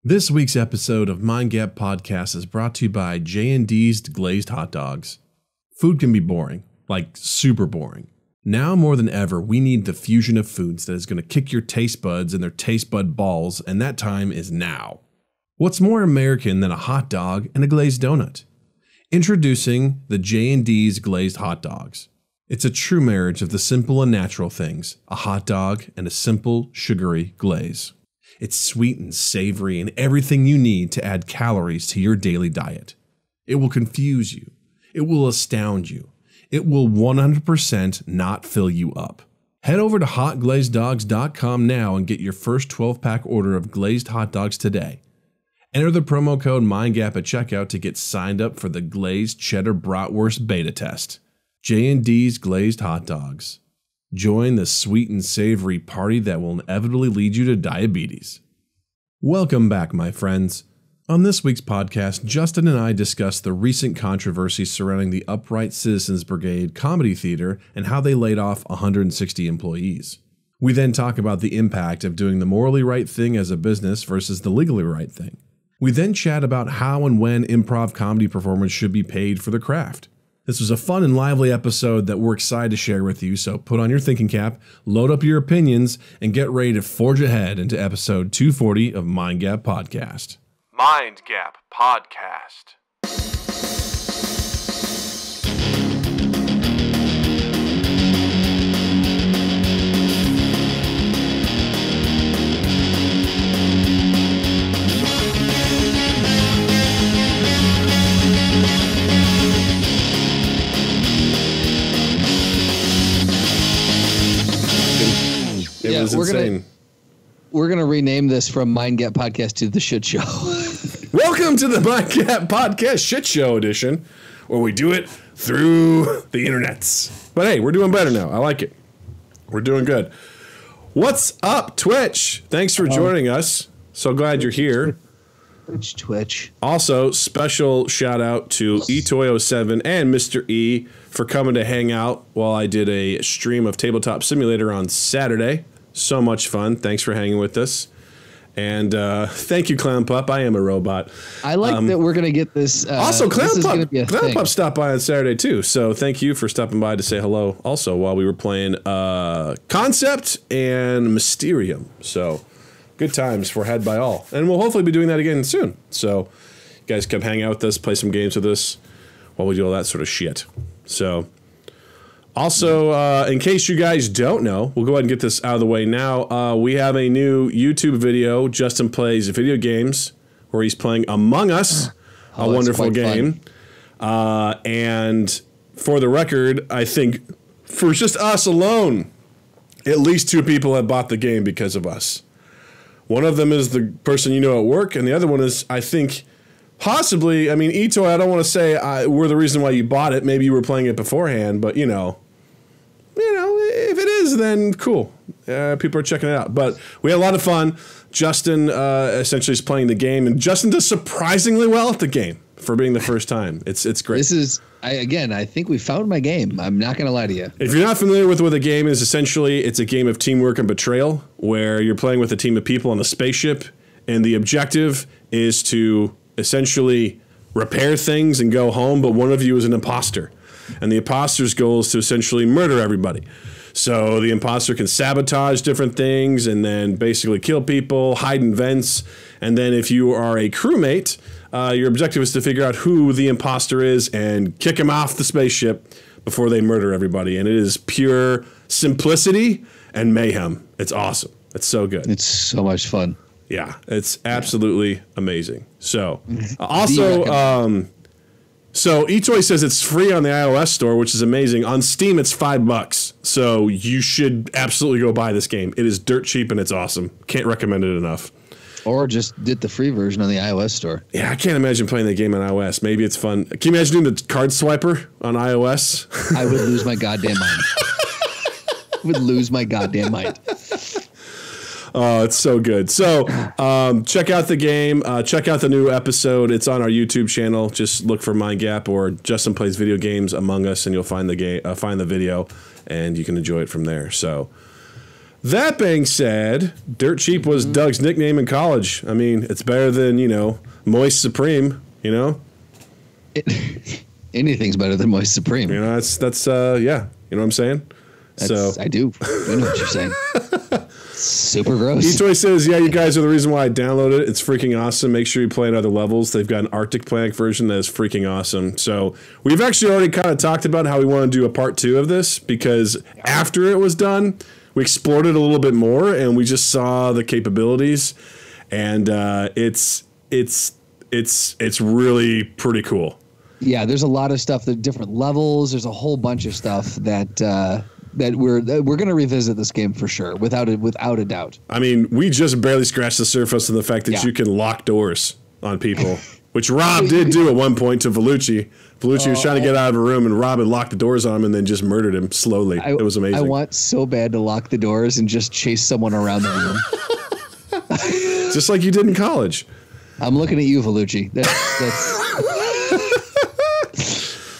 This week's episode of Mind Gap Podcast is brought to you by J&D's Glazed Hot Dogs. Food can be boring, like super boring. Now more than ever, we need the fusion of foods that is going to kick your taste buds and their taste bud balls, and that time is now. What's more American than a hot dog and a glazed donut? Introducing the J&D's Glazed Hot Dogs. It's a true marriage of the simple and natural things, a hot dog and a simple, sugary glaze. It's sweet and savory and everything you need to add calories to your daily diet. It will confuse you. It will astound you. It will 100% not fill you up. Head over to hotglazeddogs.com now and get your first 12-pack order of glazed hot dogs today. Enter the promo code MindGap at checkout to get signed up for the glazed cheddar bratwurst beta test. J&D's Glazed Hot Dogs. Join the sweet and savory party that will inevitably lead you to diabetes. Welcome back, my friends. On this week's podcast, Justin and I discuss the recent controversy surrounding the Upright Citizens Brigade comedy theater and how they laid off 160 employees. We then talk about the impact of doing the morally right thing as a business versus the legally right thing. We then chat about how and when improv comedy performers should be paid for their craft. This was a fun and lively episode that we're excited to share with you, so put on your thinking cap, load up your opinions, and get ready to forge ahead into episode 240 of Mind Gap Podcast. Mind Gap Podcast. It was insane. We're gonna rename this from Mind Gap Podcast to the Shit Show. Welcome to the Mind Gap Podcast Shit Show edition, where we do it through the internets. But hey, we're doing better now. I like it. We're doing good. What's up, Twitch? Thanks for joining us. So glad you're here. Twitch. Also, special shout out to eToy07 and Mr. E for coming to hang out while I did a stream of Tabletop Simulator on Saturday. So much fun. Thanks for hanging with us. And thank you, Clown Pup. I am a robot. I like that we're going to get this. Also, Clown Pup stopped by on Saturday, too. So thank you for stopping by to say hello also while we were playing Concept and Mysterium. So good times were had by all. And we'll hopefully be doing that again soon. So you guys come hang out with us, play some games with us while we do all that sort of shit. So also, in case you guys don't know, we'll go ahead and get this out of the way now. We have a new YouTube video, Justin Plays Video Games, where he's playing Among Us, a wonderful game. And for the record, I think for just us alone, at least 2 people have bought the game because of us. One of them is the person you know at work, and the other one is, I think, possibly, I mean, Ito, I don't want to say we're the reason why you bought it. Maybe you were playing it beforehand, but, you know, if it is, then cool. People are checking it out. But we had a lot of fun. Justin essentially is playing the game, and Justin does surprisingly well at the game for being the first time. It's great. This is, I think we found my game. I'm not going to lie to you. If you're not familiar with what a game is, essentially it's a game of teamwork and betrayal where you're playing with a team of people on a spaceship, and the objective is to essentially repair things and go home, but one of you is an imposter. And the imposter's goal is to essentially murder everybody. So the imposter can sabotage different things and then basically kill people, hide in vents. And then if you are a crewmate, your objective is to figure out who the imposter is and kick him off the spaceship before they murder everybody. And it is pure simplicity and mayhem. It's awesome. It's so good. It's so much fun. Yeah, it's absolutely amazing. So also, so eToy says it's free on the iOS store, which is amazing. On Steam, it's $5. So you should absolutely go buy this game. It is dirt cheap and it's awesome. Can't recommend it enough. Or just get the free version on the iOS store. Yeah, I can't imagine playing the game on iOS. Maybe it's fun. Can you imagine doing the card swiper on iOS? I would lose my goddamn mind. I would lose my goddamn mind. Oh, it's so good. So check out the game. Check out the new episode. It's on our YouTube channel. Just look for Mind Gap or Justin Plays Video Games Among Us, and you'll find the video, and you can enjoy it from there. So That being said, Dirt Cheap was Doug's nickname in college. I mean, it's better than, Moist Supreme, Anything's better than Moist Supreme. That's yeah. You know what I'm saying? I do. I know what you're saying. Super gross. Etoy says, yeah, you guys are the reason why I downloaded it. It's freaking awesome. Make sure you play in other levels. They've got an Arctic Planet version that is freaking awesome. So we've actually already kind of talked about how we want to do a part 2 of this, because after it was done, we explored it a little bit more and we just saw the capabilities, and it's really pretty cool. Yeah, there's a lot of stuff, the different levels. There's a whole bunch of stuff that we're going to revisit this game for sure, without a doubt. I mean, we just barely scratched the surface of the fact that you can lock doors on people, which Rob did do at one point to Vellucci. Vellucci was trying to get out of a room, and Rob had locked the doors on him and then just murdered him slowly. It was amazing. I want so bad to lock the doors and just chase someone around the room. Just like you did in college. I'm looking at you, Vellucci.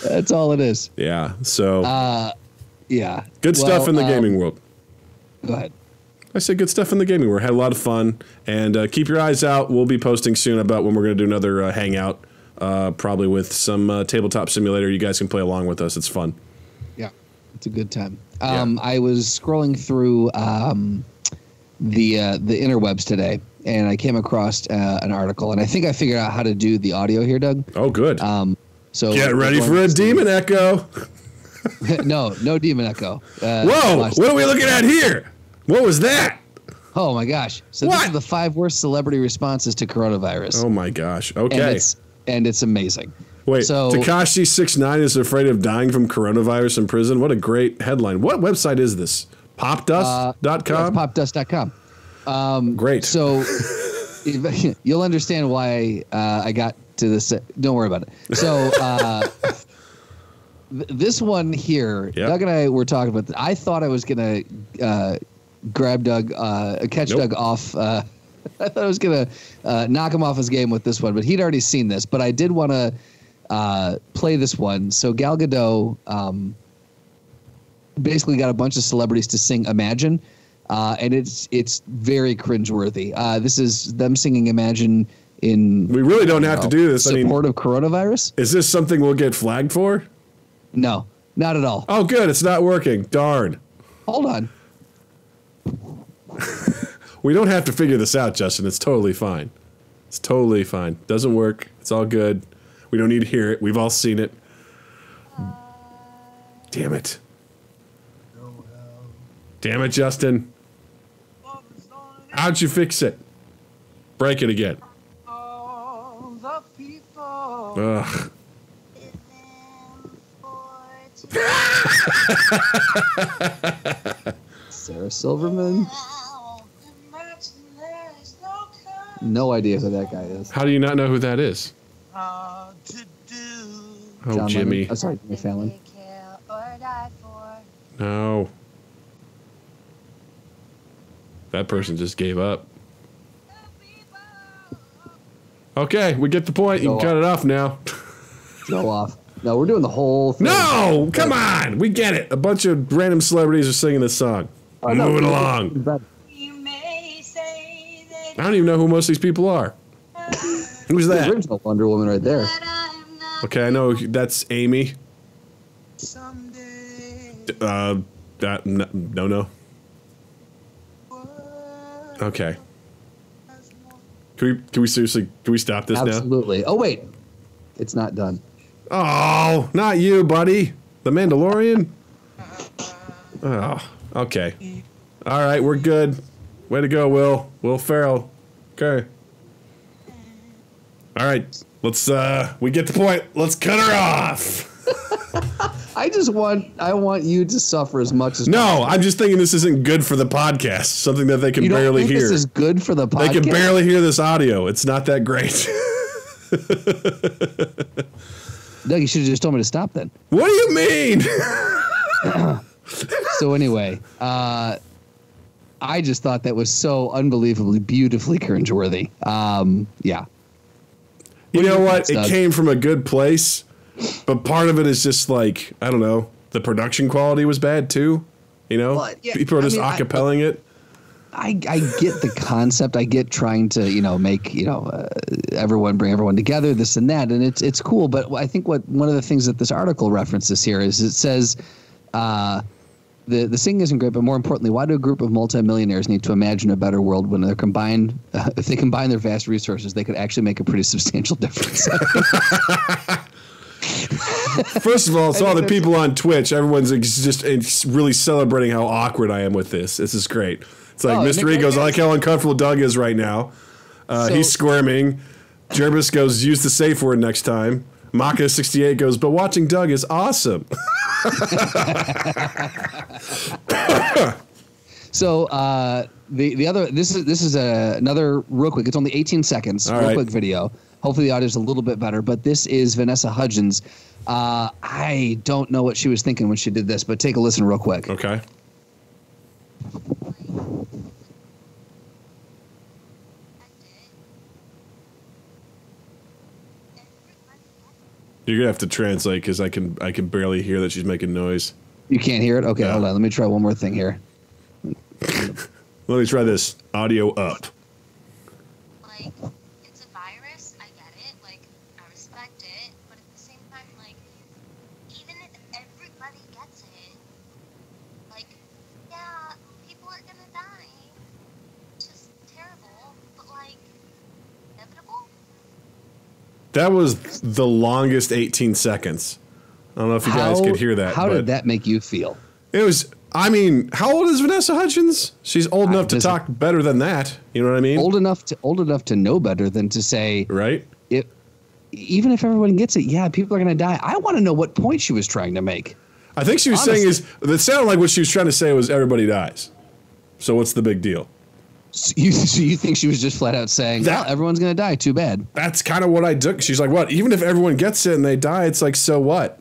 That's all it is. Yeah. So. Yeah. Good stuff in the gaming world. Go ahead. I said good stuff in the gaming world. Had a lot of fun. And keep your eyes out. We'll be posting soon about when we're going to do another hangout, probably with some tabletop simulator. You guys can play along with us. It's fun. Yeah. It's a good time. I was scrolling through the interwebs today, and I came across an article, and I think I figured out how to do the audio here, Doug. Oh, good. So get ready for a demon echo. No demon echo. Whoa! What are we looking at here? What was that? Oh my gosh! So this is the 5 worst celebrity responses to coronavirus. Oh my gosh! Okay, and it's amazing. Wait, so Tekashi 6ix9ine is afraid of dying from coronavirus in prison. What a great headline! What website is this? Popdust.com. Popdust.com. Great. So you'll understand why I got to this. Don't worry about it. So. This one here, Doug and I were talking about. I thought I was gonna grab Doug, catch Doug off. I thought I was gonna knock him off his game with this one, but he'd already seen this. But I did want to play this one. So Gal Gadot basically got a bunch of celebrities to sing "Imagine," and it's very cringeworthy. This is them singing "Imagine" in. We really don't have to do this. Support of coronavirus. Is this something we'll get flagged for? No, not at all. Oh, good. It's not working. Darn. Hold on. We don't have to figure this out, Justin. It's totally fine. It's totally fine. Doesn't work. It's all good. We don't need to hear it. We've all seen it. Damn it. Damn it, Justin. How'd you fix it? Break it again. Ugh. Sarah Silverman. No idea who that guy is. How do you not know who that is? John Jimmy. Lennon. Oh, sorry, Jimmy Fallon. No. That person just gave up. Okay, we get the point. You can cut it off now. Go off. No, we're doing the whole thing. No! Come on! We get it. A bunch of random celebrities are singing this song. Moving along. I don't even know who most of these people are. Who's that? The original Wonder Woman right there. Okay, I know that's Amy. No. Okay. Can we seriously, can we stop this now? Absolutely. Oh, wait. It's not done. Oh, not you, buddy. The Mandalorian? Oh, okay. All right, we're good. Way to go, Will. Will Ferrell. Okay. All right, let's, we get the point. Let's cut her off. I want you to suffer as much as No, possible. I'm just thinking this isn't good for the podcast. Something that they can You don't barely think hear. This is good for the podcast. They can barely hear this audio. It's not that great. Doug, you should have just told me to stop then. What do you mean? So anyway, I just thought that was so unbelievably beautifully cringeworthy. Yeah. You know what? It came from a good place, but part of it is just like, I don't know, the production quality was bad too. You know, Well, yeah, people are just I mean, acapelling it. I get the concept. I get trying to, make, bring everyone together, this and that. And it's cool. But I think one of the things that this article references here is it says the singing isn't great, but more importantly, why do a group of multimillionaires need to imagine a better world when they're combined? If they combine their vast resources, they could actually make a pretty substantial difference. First of all, it's all the people on Twitch. Everyone's just really celebrating how awkward I am with this. This is great. It's like Mr. E goes, I like how uncomfortable Doug is right now. He's squirming. Jervis goes, use the safe word next time. Maka68 goes, but watching Doug is awesome. So the other, this is another real quick. It's only 18 seconds. Real quick video. Hopefully the audio is a little bit better. But this is Vanessa Hudgens. I don't know what she was thinking when she did this, but take a listen real quick. Okay. You're gonna have to translate because I can barely hear that she's making noise. You can't hear it? Okay, hold on. Let me try one more thing here. Let me try this. Audio up. Like, it's a virus. I get it. Like, I respect it. But at the same time, like, even if everybody gets it, like, yeah, people are gonna die. It's just terrible. But, like, inevitable? That was the longest 18 seconds. I don't know if you guys could hear that. How did that make you feel? It was, I mean, how old is Vanessa Hudgens? She's old enough to talk better than that. You know what I mean? Old enough to know better than to say, right? Even if everyone gets it, yeah, people are going to die. I want to know what point she was trying to make. I think she was saying it sounded like what she was trying to say was everybody dies. So what's the big deal? So you think she was just flat out saying, well, everyone's going to die. Too bad. That's kind of what I took. She's like, what? Even if everyone gets it and they die, it's like, so what?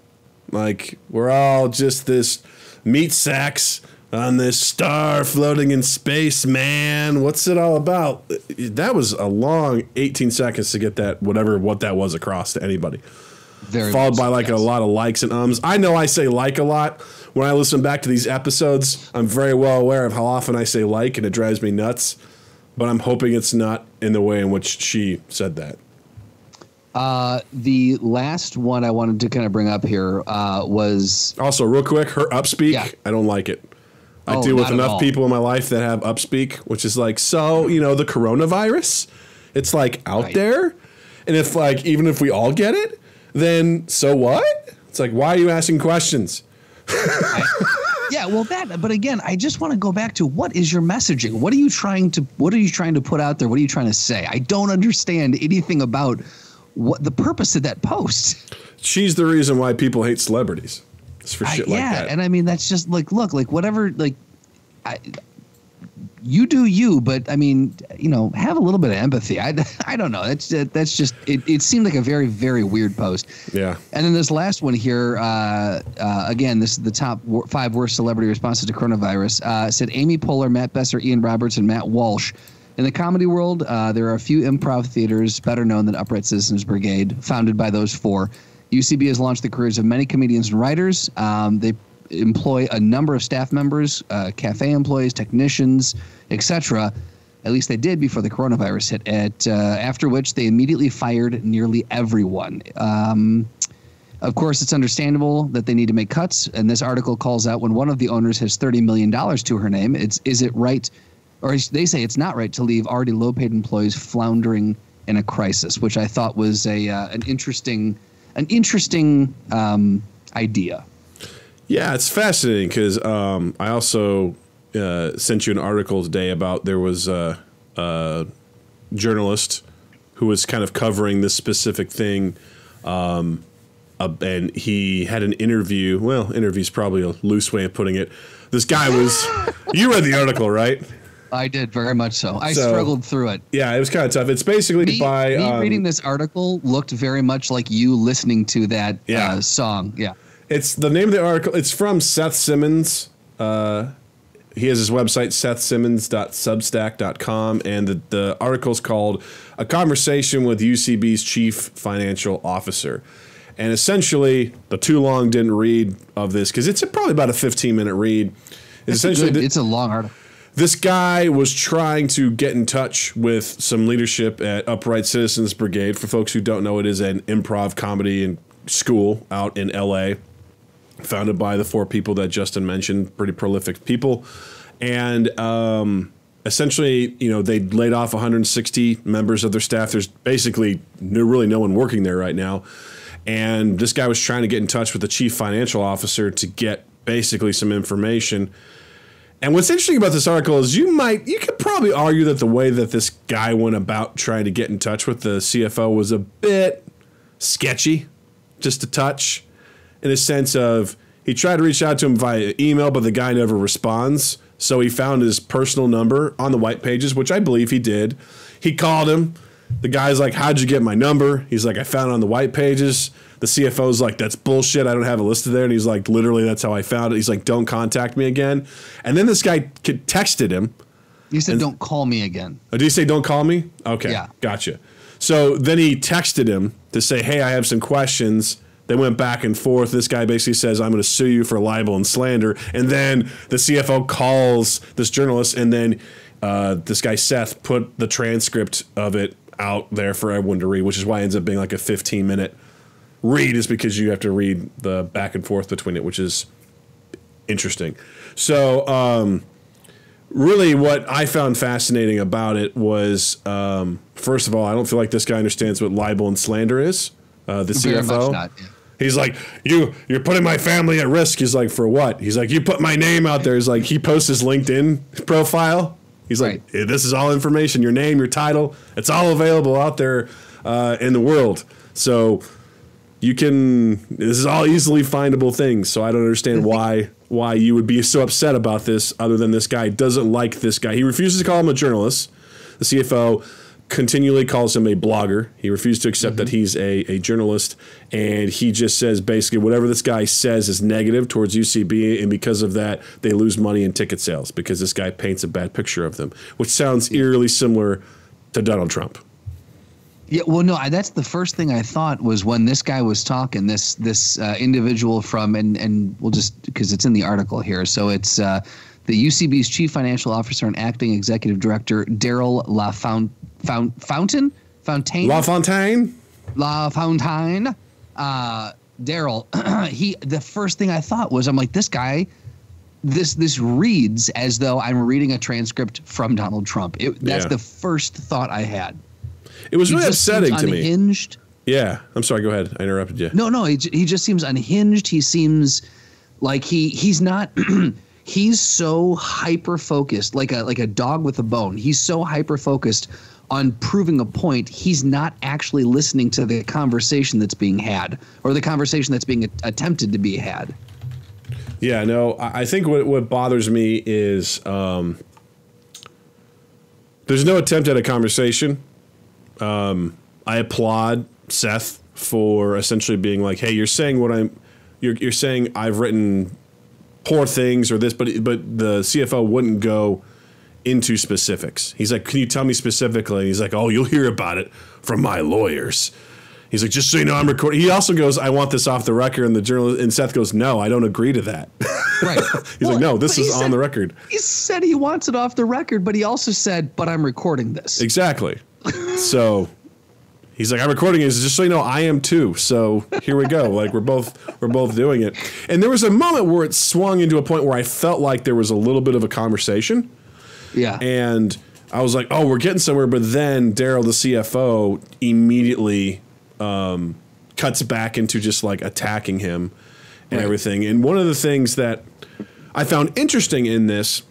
Like, we're all just this meat sacks on this star floating in space, man. What's it all about? That was a long 18 seconds to get that, what that was across to anybody. Followed by like a lot of likes and ums. I know I say like a lot. When I listen back to these episodes, I'm very well aware of how often I say like, and it drives me nuts. But I'm hoping it's not in the way in which she said that. The last one I wanted to kind of bring up here was... Also, real quick, her upspeak, yeah. I don't like it. I deal with enough people in my life that have upspeak, which is like, so, the coronavirus, it's like out there. And if like, even if we all get it, then so what? It's like, why are you asking questions? But again, I just want to go back to what is your messaging? What are you trying to put out there? What are you trying to say? I don't understand anything about what the purpose of that post. She's the reason why people hate celebrities. It's for shit like that. Yeah, and I mean that's just like, look, like whatever, like you do you, but I mean, have a little bit of empathy. I don't know. That's just it seemed like a very, very weird post. Yeah. And then this last one here, again, this is the top 5 worst celebrity responses to coronavirus. Said Amy Poehler, Matt Besser, Ian Roberts, and Matt Walsh. In the comedy world, there are a few improv theaters better known than Upright Citizens Brigade, founded by those 4. UCB has launched the careers of many comedians and writers. They employ a number of staff members, cafe employees, technicians, etc. At least they did before the coronavirus hit. After which they immediately fired nearly everyone. Of course, it's understandable that they need to make cuts, and this article calls out when one of the owners has $30 million to her name. Is it right, or they say it's not right to leave already low-paid employees floundering in a crisis, which I thought was an interesting idea. Yeah, it's fascinating because I also sent you an article today about there was a journalist who was kind of covering this specific thing, and he had an interview. Well, interview's probably a loose way of putting it. This guy was – you read the article, right? I did, very much so. I struggled through it. Yeah, it was kind of tough. It's basically me reading this article looked very much like you listening to that song. Yeah. It's the name of the article. It's from Seth Simmons. He has his website, sethsimmons.substack.com, and the article's called A Conversation with UCB's Chief Financial Officer. And essentially, the too long didn't read of this, because it's probably about a 15-minute read. It's a long article. This guy was trying to get in touch with some leadership at Upright Citizens Brigade. For folks who don't know, it is an improv comedy and school out in LA, founded by the 4 people that Justin mentioned, pretty prolific people. And essentially, you know, they laid off 160 members of their staff. There's basically really no one working there right now. And this guy was trying to get in touch with the chief financial officer to get basically some information. And what's interesting about this article is you could probably argue that the way that this guy went about trying to get in touch with the CFO was a bit sketchy, just a touch, in a sense of he tried to reach out to him via email, but the guy never responds. So he found his personal number on the white pages, which I believe he did. He called him. The guy's like, how'd you get my number? He's like, I found it on the white pages. The CFO's like, that's bullshit. I don't have it listed there. And he's like, literally, that's how I found it. He's like, don't contact me again. And then this guy texted him. You said, don't call me again. Oh, did he say, don't call me? Okay. Yeah. Gotcha. So then he texted him to say, hey, I have some questions. They went back and forth. This guy basically says, I'm going to sue you for libel and slander. And then the CFO calls this journalist. And then this guy, Seth, put the transcript of it out there for everyone to read, which is why it ends up being like a 15-minute read, is because you have to read the back and forth between it, which is interesting. So really what I found fascinating about it was, first of all, I don't feel like this guy understands what libel and slander is, the Very CFO. much not, yeah. He's like, you're putting my family at risk. He's like, for what? He's like, you put my name out there. He's like, he posts his LinkedIn profile. He's like, hey, this is all information, your name, your title. It's all available out there in the world. So this is all easily findable things. So I don't understand why you would be so upset about this, other than this guy doesn't like this guy. He refuses to call him a journalist. The CFO continually calls him a blogger. He refused to accept that he's a journalist, and he just says basically whatever this guy says is negative towards UCB, and because of that, they lose money in ticket sales because this guy paints a bad picture of them, which sounds eerily similar to Donald Trump. Yeah, well, no, that's the first thing I thought was when this guy was talking, this individual from, and we'll just, because it's in the article here, so it's the UCB's chief financial officer and acting executive director, Daryl LaFontaine. Daryl, the first thing I thought was, I'm like, this guy, this reads as though I'm reading a transcript from Donald Trump. That's the first thought I had. It was really upsetting to me. Unhinged. Yeah, I'm sorry. Go ahead. I interrupted you. No, he just seems unhinged. He seems like he's not. He's so hyper focused, like a dog with a bone. He's so hyper focused on proving a point. He's not actually listening to the conversation that's being had, or the conversation that's being attempted to be had. Yeah, no, I think what bothers me is there's no attempt at a conversation. I applaud Seth for essentially being like, hey, you're saying you're saying I've written poor things or this, but the CFO wouldn't go into specifics. He's like, can you tell me specifically? He's like, oh, you'll hear about it from my lawyers. He's like, just so you know, I'm recording. He also goes, I want this off the record. And the journalist, and Seth goes, no, I don't agree to that. Right. He's like, no, this is on the record. He said he wants it off the record, but he also said, but I'm recording this. Exactly. So he's like, I'm recording it. Just so you know, I am too. So here we go. Like we're both doing it. And there was a moment where it swung into a point where I felt like there was a little bit of a conversation. Yeah. And I was like, oh, we're getting somewhere. But then Daryl, the CFO, immediately cuts back into just like attacking him and everything. And one of the things that I found interesting in this,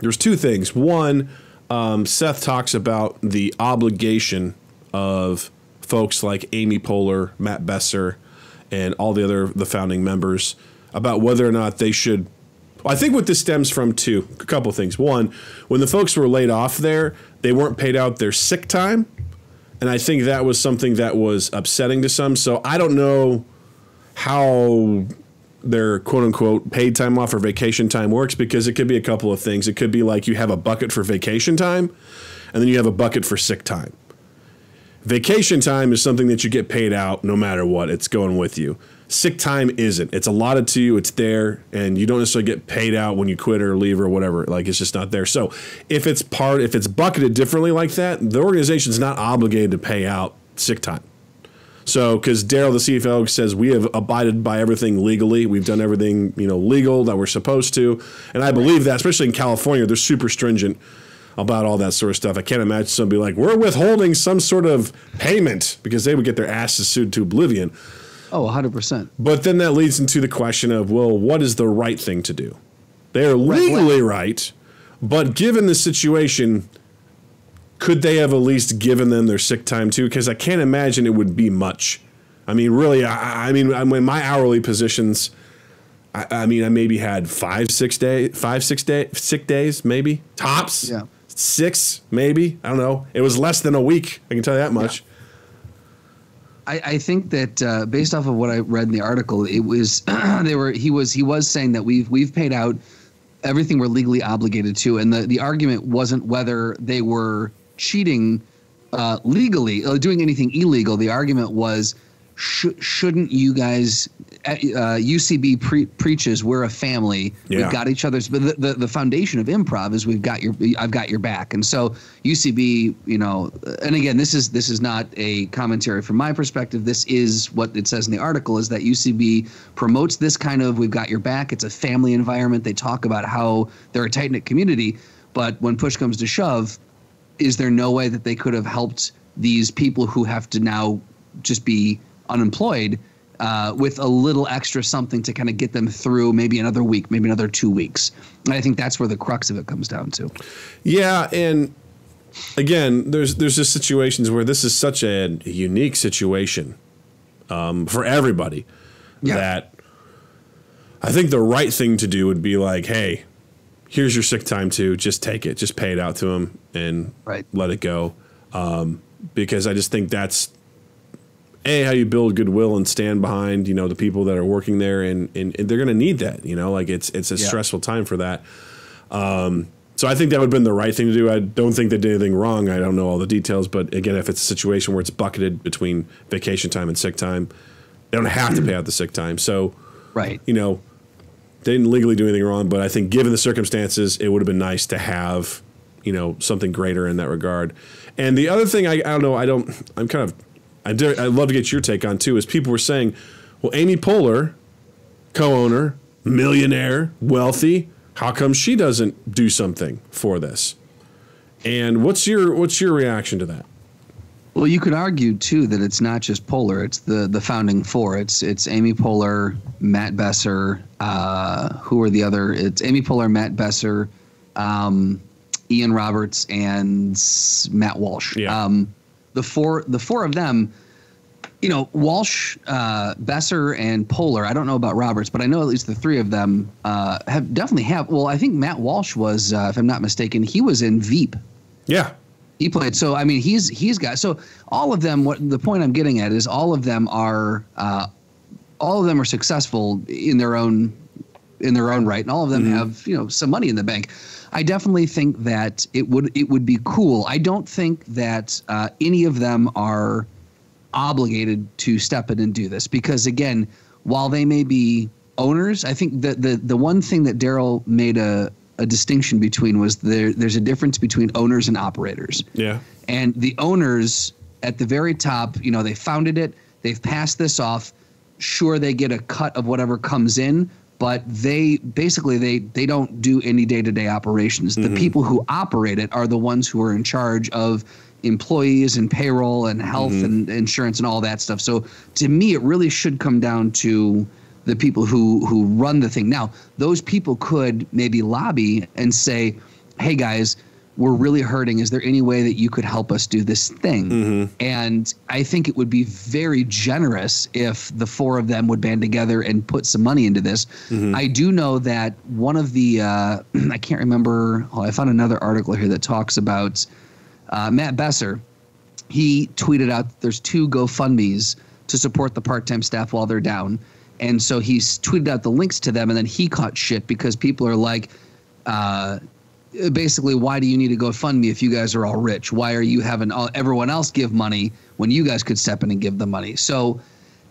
there's two things. One, Seth talks about the obligation of folks like Amy Poehler, Matt Besser, and all the founding members about whether or not they should. I think what this stems from a couple things. One, when the folks were laid off there, they weren't paid out their sick time. And I think that was something that was upsetting to some. So I don't know how their quote unquote paid time off or vacation time works, because it could be a couple of things. It could be like you have a bucket for vacation time and then you have a bucket for sick time. Vacation time is something that you get paid out no matter what. It's going with you. Sick time isn't. It's allotted to you. It's there, and you don't necessarily get paid out when you quit or leave or whatever. Like, it's just not there. So if it's bucketed differently like that, the organization's not obligated to pay out sick time. So, because Daryl, the CFO, says we have abided by everything legally. We've done everything, legal that we're supposed to. And I believe that, especially in California, they're super stringent about all that sort of stuff. I can't imagine somebody like, we're withholding some sort of payment, because they would get their asses sued to oblivion. Oh, 100%. But then that leads into the question of, well, what is the right thing to do? They're legally right, but given the situation, could they have at least given them their sick time too? Because I can't imagine it would be much. I mean, really, I mean, in my hourly positions, I mean, I maybe had 5, 6 sick days, maybe tops. Yeah. 6, maybe. I don't know. It was less than a week. I can tell you that much. Yeah. I think that based off of what I read in the article, it was he was saying that we've paid out everything we're legally obligated to, and the argument wasn't whether they were cheating legally or doing anything illegal. The argument was, shouldn't you guys, UCB preaches we're a family. Yeah. We've got each other's, but the foundation of improv is I've got your back. And so UCB, and again, this is not a commentary from my perspective. This is what it says in the article, is that UCB promotes this kind of, we've got your back. It's a family environment. They talk about how they're a tight-knit community, but when push comes to shove, is there no way that they could have helped these people who have to now just be unemployed with a little extra something to kind of get them through maybe another week, maybe another 2 weeks? And I think that's where the crux of it comes down to. Yeah, and again, there's just situations where this is such a unique situation for everybody that I think the right thing to do would be like, hey, here's your sick time too. Just take it. Just pay it out to them and let it go. Because I just think that's how you build goodwill and stand behind, the people that are working there, and they're going to need that, like it's a stressful time for that. So I think that would have been the right thing to do. I don't think they did anything wrong. I don't know all the details, but again, if it's a situation where it's bucketed between vacation time and sick time, they don't have to pay out the sick time. So, they didn't legally do anything wrong, but I think given the circumstances, it would have been nice to have, something greater in that regard. And the other thing, I'd love to get your take on too, is people were saying, well, Amy Poehler, co-owner, millionaire, wealthy, how come she doesn't do something for this? And what's your reaction to that? Well, you could argue too that it's not just Poehler; it's the founding four. It's Amy Poehler, Matt Besser. Who are the other? It's Amy Poehler, Matt Besser, Ian Roberts, and Matt Walsh. Yeah. The four of them. Walsh, Besser, and Poehler. I don't know about Roberts, but I know at least the three of them have. Well, I think Matt Walsh was, if I'm not mistaken, he was in Veep. Yeah. He played. So I mean, he's got. So all of them. What the point I'm getting at is all of them are successful in their own right, and all of them have some money in the bank. I definitely think that it would be cool. I don't think that any of them are obligated to step in and do this, because again, while they may be owners, I think that the one thing that Daryl made a distinction between was there's a difference between owners and operators. Yeah. And the owners at the very top, they founded it, they've passed this off. Sure, they get a cut of whatever comes in, but they don't do any day-to-day operations. The people who operate it are the ones who are in charge of employees and payroll and health and insurance and all that stuff. So to me, it really should come down to the people who run the thing. Now, those people could maybe lobby and say, hey guys, we're really hurting. Is there any way that you could help us do this thing? And I think it would be very generous if the four of them would band together and put some money into this. I do know that one of the, I can't remember, I found another article here that talks about Matt Besser. He tweeted out that there's 2 GoFundMes to support the part-time staff while they're down. And so he's tweeted out the links to them, and then he caught shit because people are like, basically, why do you need to GoFundMe if you guys are all rich? Why are you having everyone else give money when you guys could step in and give the money? So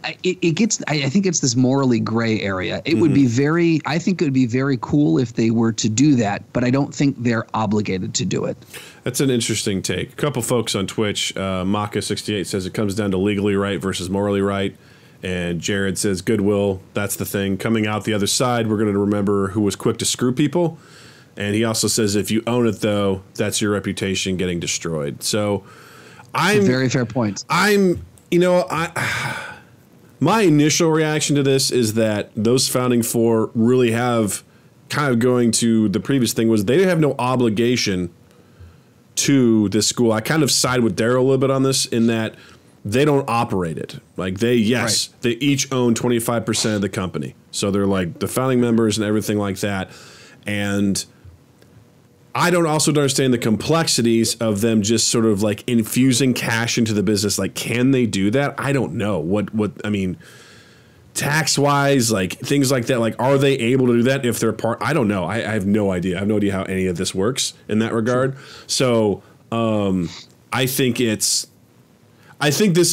I think it's this morally gray area. It would be I think it would be very cool if they were to do that, but I don't think they're obligated to do it. That's an interesting take. A couple folks on Twitch, Maka68 says it comes down to legally right versus morally right. And Jared says goodwill, that's the thing. Coming out the other side, we're going to remember who was quick to screw people. And he also says if you own it, though, that's your reputation getting destroyed. So I'm very fair point. My initial reaction to this is that those founding four really have kind of going to the previous thing was they have no obligation to this school. I kind of side with Daryl a little bit on this in that they don't operate it. Like they each own 25% of the company. So they're like the founding members and everything like that. And I don't also understand the complexities of them just sort of like infusing cash into the business. Like, can they do that? I don't know. I mean, tax wise, like things like that. Like, are they able to do that if they're part? I don't know. I have no idea. I have no idea how any of this works in that regard. So I think this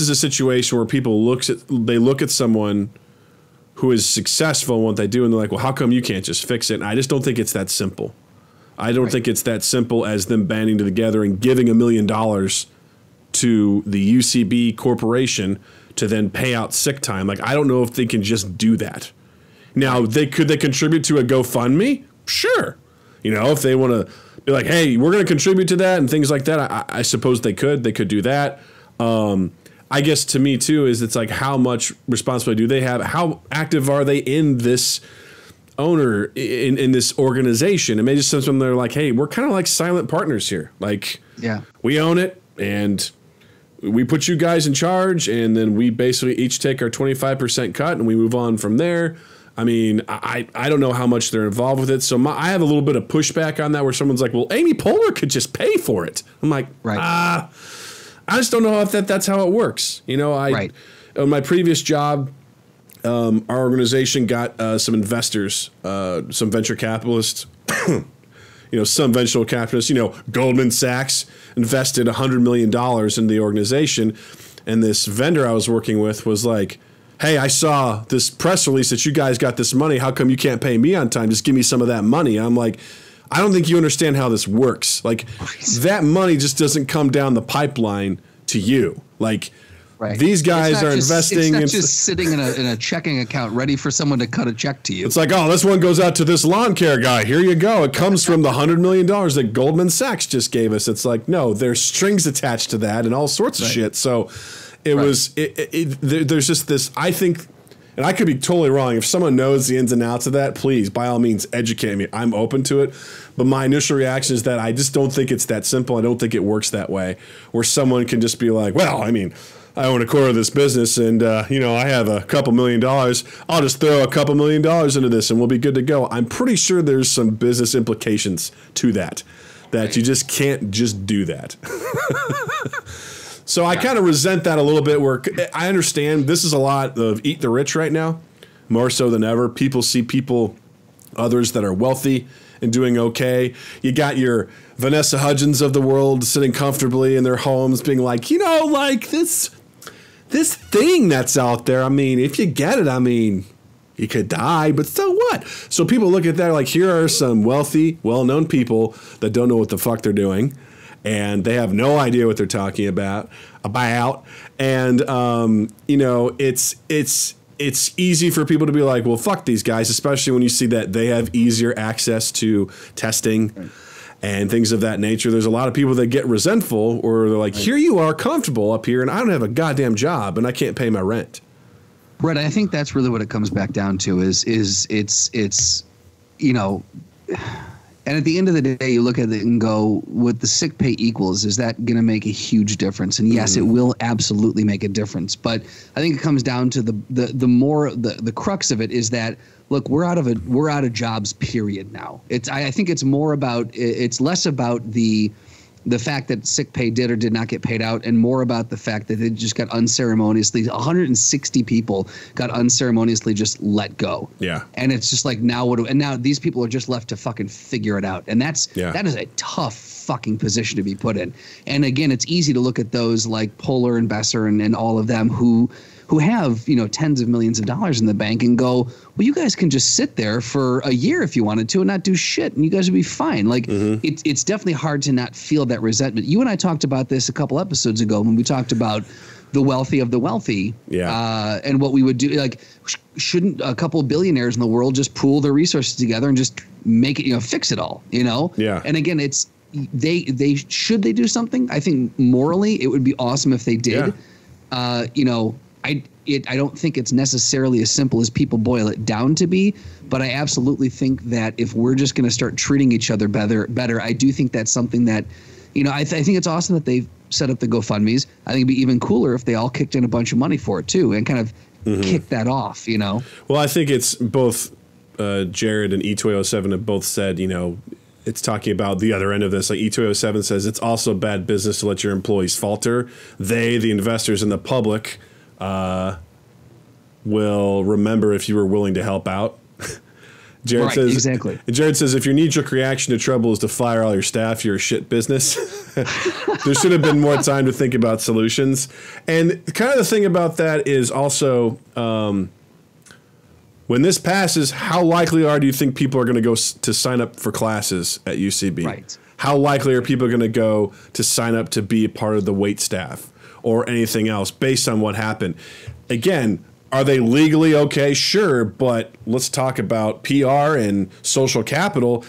is a situation where people look at someone who is successful in what they do, and they're like, well, how come you can't just fix it? And I just don't think it's that simple. I don't think it's that simple as them banding together and giving $1 million to the UCB corporation to then pay out sick time. Like, I don't know if they can just do that. Now, could they contribute to a GoFundMe? Sure. If they want to be like, hey, we're going to contribute to that and things like that, I suppose they could. They could do that. I guess to me, too, is it's like how much responsibility do they have? How active are they in this owner in this organization? And maybe just something they're like, hey, we're kind of like silent partners here. Like, we own it and we put you guys in charge, and then we basically each take our 25% cut and we move on from there. I mean, I don't know how much they're involved with it. So I have a little bit of pushback on that where someone's like, well, Amy Poehler could just pay for it. I'm like, I just don't know if that's how it works. On my previous job, our organization got some investors, some venture capitalists, some venture capitalists, Goldman Sachs invested $100 million in the organization. And this vendor I was working with was like, hey, I saw this press release that you guys got this money. How come you can't pay me on time? Just give me some of that money. I'm like, I don't think you understand how this works. Like, that money just doesn't come down the pipeline to you. Like, these guys are investing. It's not just sitting in a checking account ready for someone to cut a check to you. It's like, oh, this one goes out to this lawn care guy. Here you go. It comes from the $100 million that Goldman Sachs just gave us. It's like, no, there's strings attached to that and all sorts of shit. So there's just this, I think, and I could be totally wrong. If someone knows the ins and outs of that, please, by all means, educate me. I'm open to it. But my initial reaction is that I just don't think it's that simple. I don't think it works that way, where someone can just be like, well, I mean, I own a quarter of this business and, I have a couple $1 million. I'll just throw a couple $1 million into this and we'll be good to go. I'm pretty sure there's some business implications to that you just can't just do that. So I kind of resent that a little bit, where I understand this is a lot of eat the rich right now, more so than ever. People see others that are wealthy and doing okay. You got your Vanessa Hudgens of the world sitting comfortably in their homes being like, like this thing that's out there. I mean, if you get it, I mean, you could die, but so what? So people look at that like, here are some wealthy, well-known people that don't know what the fuck they're doing. And they have no idea what they're talking about. And, it's easy for people to be like, well, fuck these guys, especially when you see that they have easier access to testing and things of that nature. There's a lot of people that get resentful, or they're like, here you are comfortable up here and I don't have a goddamn job and I can't pay my rent. Right. I think that's really what it comes back down to is and at the end of the day, you look at it and go, what the sick pay equals, is that going to make a huge difference? And yes, it will absolutely make a difference. But I think it comes down to the crux of it is that, look, we're out of jobs, period. Now I think it's less about the fact that sick pay did or did not get paid out, and more about the fact that they just got unceremoniously, 160 people got unceremoniously just let go. Yeah. And it's just like, now now these people are just left to fucking figure it out. And that is a tough fucking position to be put in. And again, it's easy to look at those like Poehler and Besser and all of them who who have, tens of millions of dollars in the bank and go, well, you guys can just sit there for a year if you wanted to and not do shit, and you guys would be fine. Like, it's definitely hard to not feel that resentment. You and I talked about this a couple episodes ago when we talked about the wealthy of the wealthy, and what we would do. Like, shouldn't a couple of billionaires in the world just pool their resources together and just make it, fix it all, Yeah. And again, it's they should they do something? I think morally it would be awesome if they did. I don't think it's necessarily as simple as people boil it down to be, but I absolutely think that if we're just going to start treating each other better, I do think that's something that, I think it's awesome that they've set up the GoFundMes. I think it'd be even cooler if they all kicked in a bunch of money for it too, and kind of kick that off, Well, I think it's both Jared and E207 have both said, it's talking about the other end of this. Like E207 says, it's also bad business to let your employees falter. They, the investors and the public, will remember if you were willing to help out. Jared says, exactly. Jared says, if your knee-jerk reaction to trouble is to fire all your staff, you're a shit business. There should have been more time to think about solutions. And kind of the thing about that is also, when this passes, how likely do you think people are going to go to sign up for classes at UCB? Right. How likely are people going to go to sign up to be a part of the wait staff or anything else based on what happened? Again, are they legally okay? Sure, but let's talk about PR and social capital,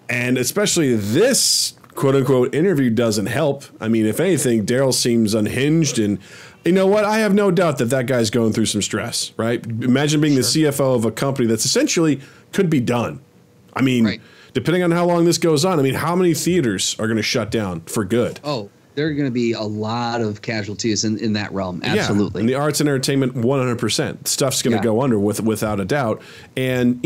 and especially this quote-unquote interview doesn't help. I mean, if anything, Daryl seems unhinged, and you know what? I have no doubt that guy's going through some stress, right? Imagine being the CFO of a company that's essentially could be done. I mean, depending on how long this goes on, I mean, how many theaters are going to shut down for good? Oh, there are going to be a lot of casualties in that realm. Absolutely. Yeah. And the arts and entertainment, 100%. Stuff's going to go under without a doubt. And,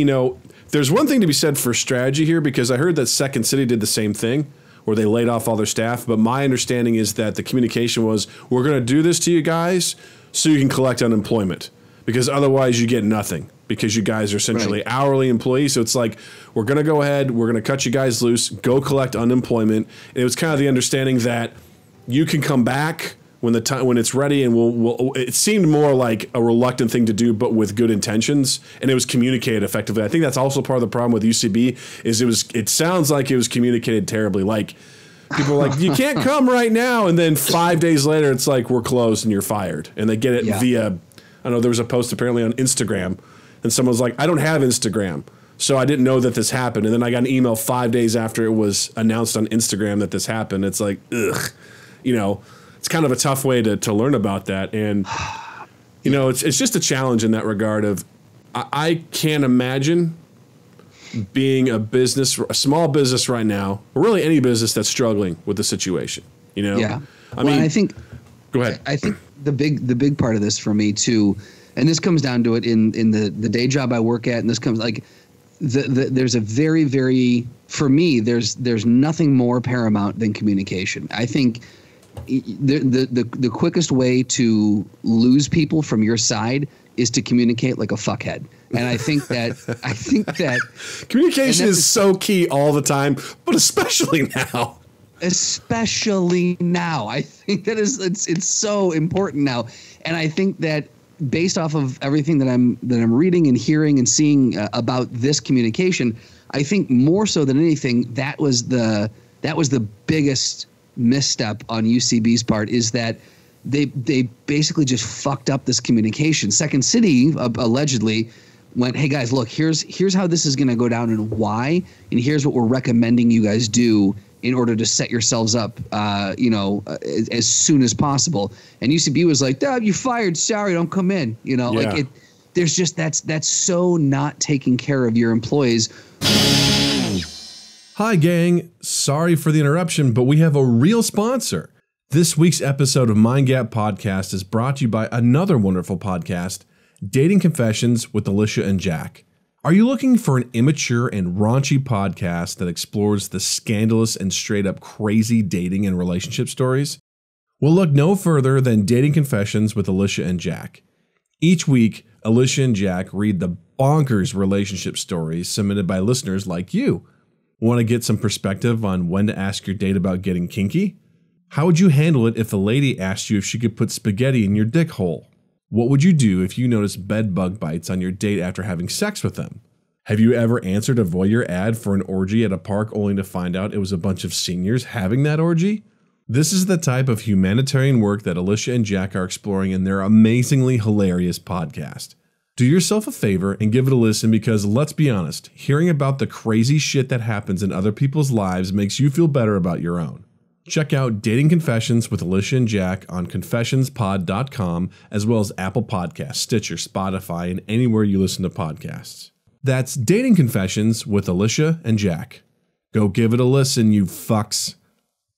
there's one thing to be said for strategy here, because I heard that Second City did the same thing where they laid off all their staff. But my understanding is that the communication was, we're going to do this to you guys so you can collect unemployment, because otherwise you get nothing, because you guys are essentially hourly employees. So it's like, we're going to go ahead, we're going to cut you guys loose, go collect unemployment. And it was kind of the understanding that you can come back when it's ready, and we'll. It seemed more like a reluctant thing to do, but with good intentions, and it was communicated effectively. I think that's also part of the problem with UCB is it sounds like it was communicated terribly. Like, people were like, you can't come right now, and then 5 days later it's like, we're closed and you're fired, and they get it via. I don't know. There was a post apparently on Instagram, and someone was like, I don't have Instagram, so I didn't know that this happened, and then I got an email 5 days after it was announced on Instagram that this happened. It's like, ugh. It's kind of a tough way to learn about that. And, it's just a challenge in that regard of, I can't imagine being a small business right now, or really any business that's struggling with the situation, Yeah. I think, go ahead. I think the big part of this for me too, and this comes down to it in the day job I work at, and this comes like, there's a very, very, for me, there's nothing more paramount than communication. I think the quickest way to lose people from your side is to communicate like a fuckhead. And I think that communication is so key all the time, but especially now. Especially now. I think that it's so important now. And I think that based off of everything that I'm reading and hearing and seeing about this communication, I think more so than anything, that was the biggest misstep on UCB's part, is that they basically just fucked up this communication. Second City allegedly went, hey guys, look, here's how this is going to go down and why, and here's what we're recommending you guys do in order to set yourselves up, as soon as possible. And UCB was like, you fired, sorry, don't come in. There's just, that's so not taking care of your employees. Hi, gang. Sorry for the interruption, but we have a real sponsor. This week's episode of Mind Gap Podcast is brought to you by another wonderful podcast, Dating Confessions with Alicia and Jack. Are you looking for an immature and raunchy podcast that explores the scandalous and straight up crazy dating and relationship stories? Well, look no further than Dating Confessions with Alicia and Jack. Each week, Alicia and Jack read the bonkers relationship stories submitted by listeners like you. Want to get some perspective on when to ask your date about getting kinky? How would you handle it if the lady asked you if she could put spaghetti in your dick hole? What would you do if you noticed bed bug bites on your date after having sex with them? Have you ever answered a voyeur ad for an orgy at a park only to find out it was a bunch of seniors having that orgy? This is the type of humanitarian work that Alicia and Jack are exploring in their amazingly hilarious podcast. Do yourself a favor and give it a listen because, let's be honest, hearing about the crazy shit that happens in other people's lives makes you feel better about your own. Check out Dating Confessions with Alicia and Jack on confessionspod.com, as well as Apple Podcasts, Stitcher, Spotify, and anywhere you listen to podcasts. That's Dating Confessions with Alicia and Jack. Go give it a listen, you fucks.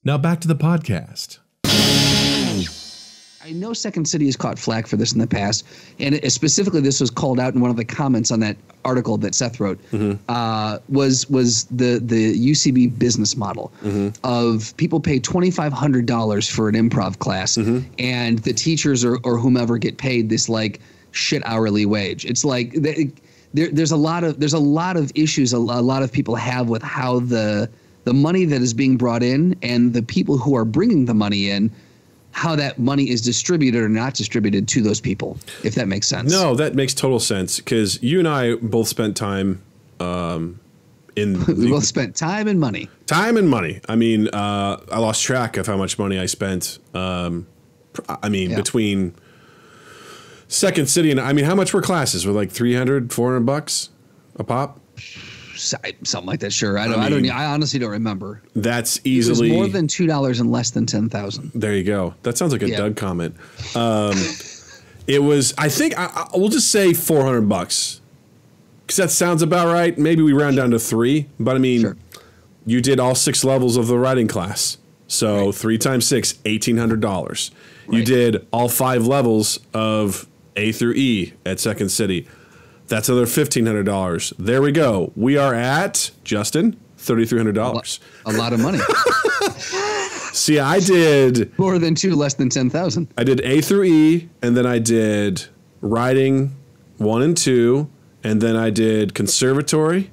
Now back to the podcast. I know Second City has caught flack for this in the past, and specifically this was called out in one of the comments on that article that Seth wrote, was the UCB business model of people pay $2,500 for an improv class, and the teachers or whomever get paid this like shit hourly wage. It's like there's a lot of issues a lot of people have with how the money that is being brought in and the people who are bringing the money in, how that money is distributed or not distributed to those people, if that makes sense. No, that makes total sense because you and I both spent time we both spent time and money. Time and money. I mean, I lost track of how much money I spent. Between Second City and how much were classes? Were like $300, $400 a pop? Something like that. Sure. I honestly don't remember. That's easily it was more than $2 and less than 10,000. There you go. That sounds like a Doug comment. It was, I think we'll just say $400 because that sounds about right. Maybe we round down to 3, but sure. You did all 6 levels of the writing class. So 3 times 6, $1,800. You did all 5 levels of A through E at Second City. That's another $1,500. There we go. We are at, Justin, $3,300. A lot of money. See, I did more than 2, less than 10,000. I did A through E, and then I did writing 1 and 2, and then I did conservatory,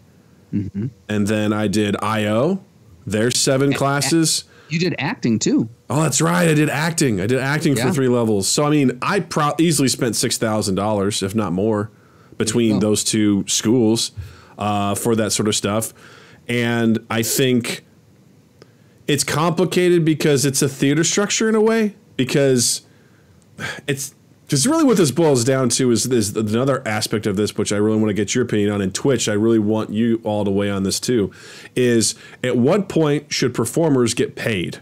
and then I did IO. There's 7 classes. You did acting too. Oh, that's right. I did acting. For 3 levels. So I easily spent $6,000, if not more, between those 2 schools for that sort of stuff. And I think it's complicated because it's a theater structure in a way, because really what this boils down to is another aspect of this, which I really want to get your opinion on. In Twitch, I really want you all to weigh on this too, is at what point should performers get paid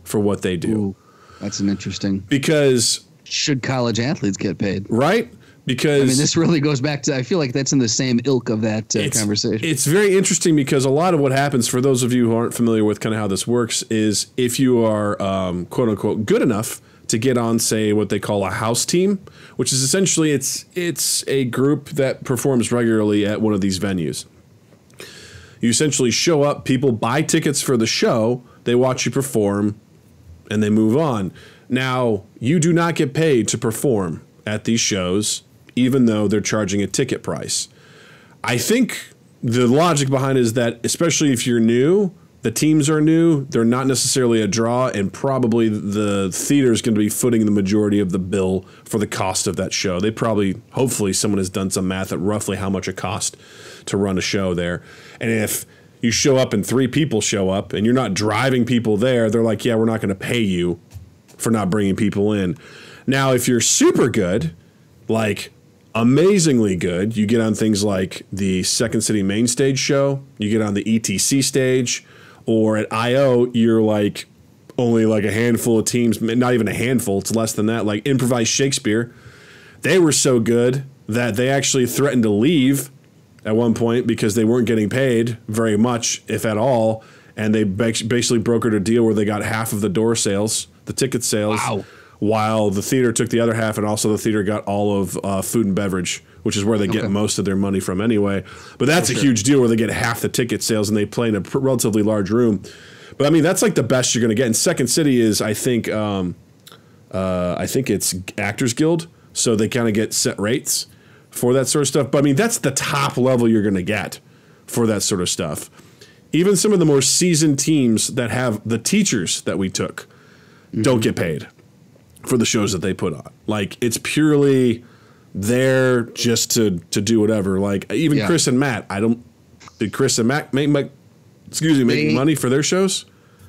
for what they do? Ooh, that's an interesting. Because should college athletes get paid? Right? Because this really goes back to, I feel like that's in the same ilk of that conversation. It's very interesting because a lot of what happens, for those of you who aren't familiar with kind of how this works, is if you are quote unquote good enough to get on, say, what they call a house team, which is essentially it's a group that performs regularly at one of these venues. You essentially show up, people buy tickets for the show, they watch you perform, and they move on. Now, you do not get paid to perform at these shows, even though they're charging a ticket price. I think the logic behind it is that, especially if you're new, the teams are new, they're not necessarily a draw, and probably the theater is going to be footing the majority of the bill for the cost of that show. Hopefully someone has done some math at roughly how much it costs to run a show there. And if you show up and 3 people show up and you're not driving people there, they're like, yeah, we're not going to pay you for not bringing people in. Now, if you're super good, like amazingly good, you get on things like the Second City main stage show, you get on the ETC stage, or at IO, you're like only like a handful of teams, not even a handful, it's less than that, like Improvised Shakespeare. They were so good that they actually threatened to leave at one point because they weren't getting paid very much, if at all, and they basically brokered a deal where they got half of the door sales, the ticket sales, while the theater took the other half, and also the theater got all of food and beverage, which is where they get most of their money from anyway. But that's a huge deal where they get half the ticket sales and they play in a relatively large room. But that's like the best you're going to get. And Second City is, I think it's Actors Guild, so they kind of get set rates for that sort of stuff. But that's the top level you're going to get for that sort of stuff. Even some of the more seasoned teams that have the teachers that we took don't get paid for the shows that they put on. Like, it's purely there just to do whatever. Like, even Chris and Matt, did Chris and Matt make money for their shows?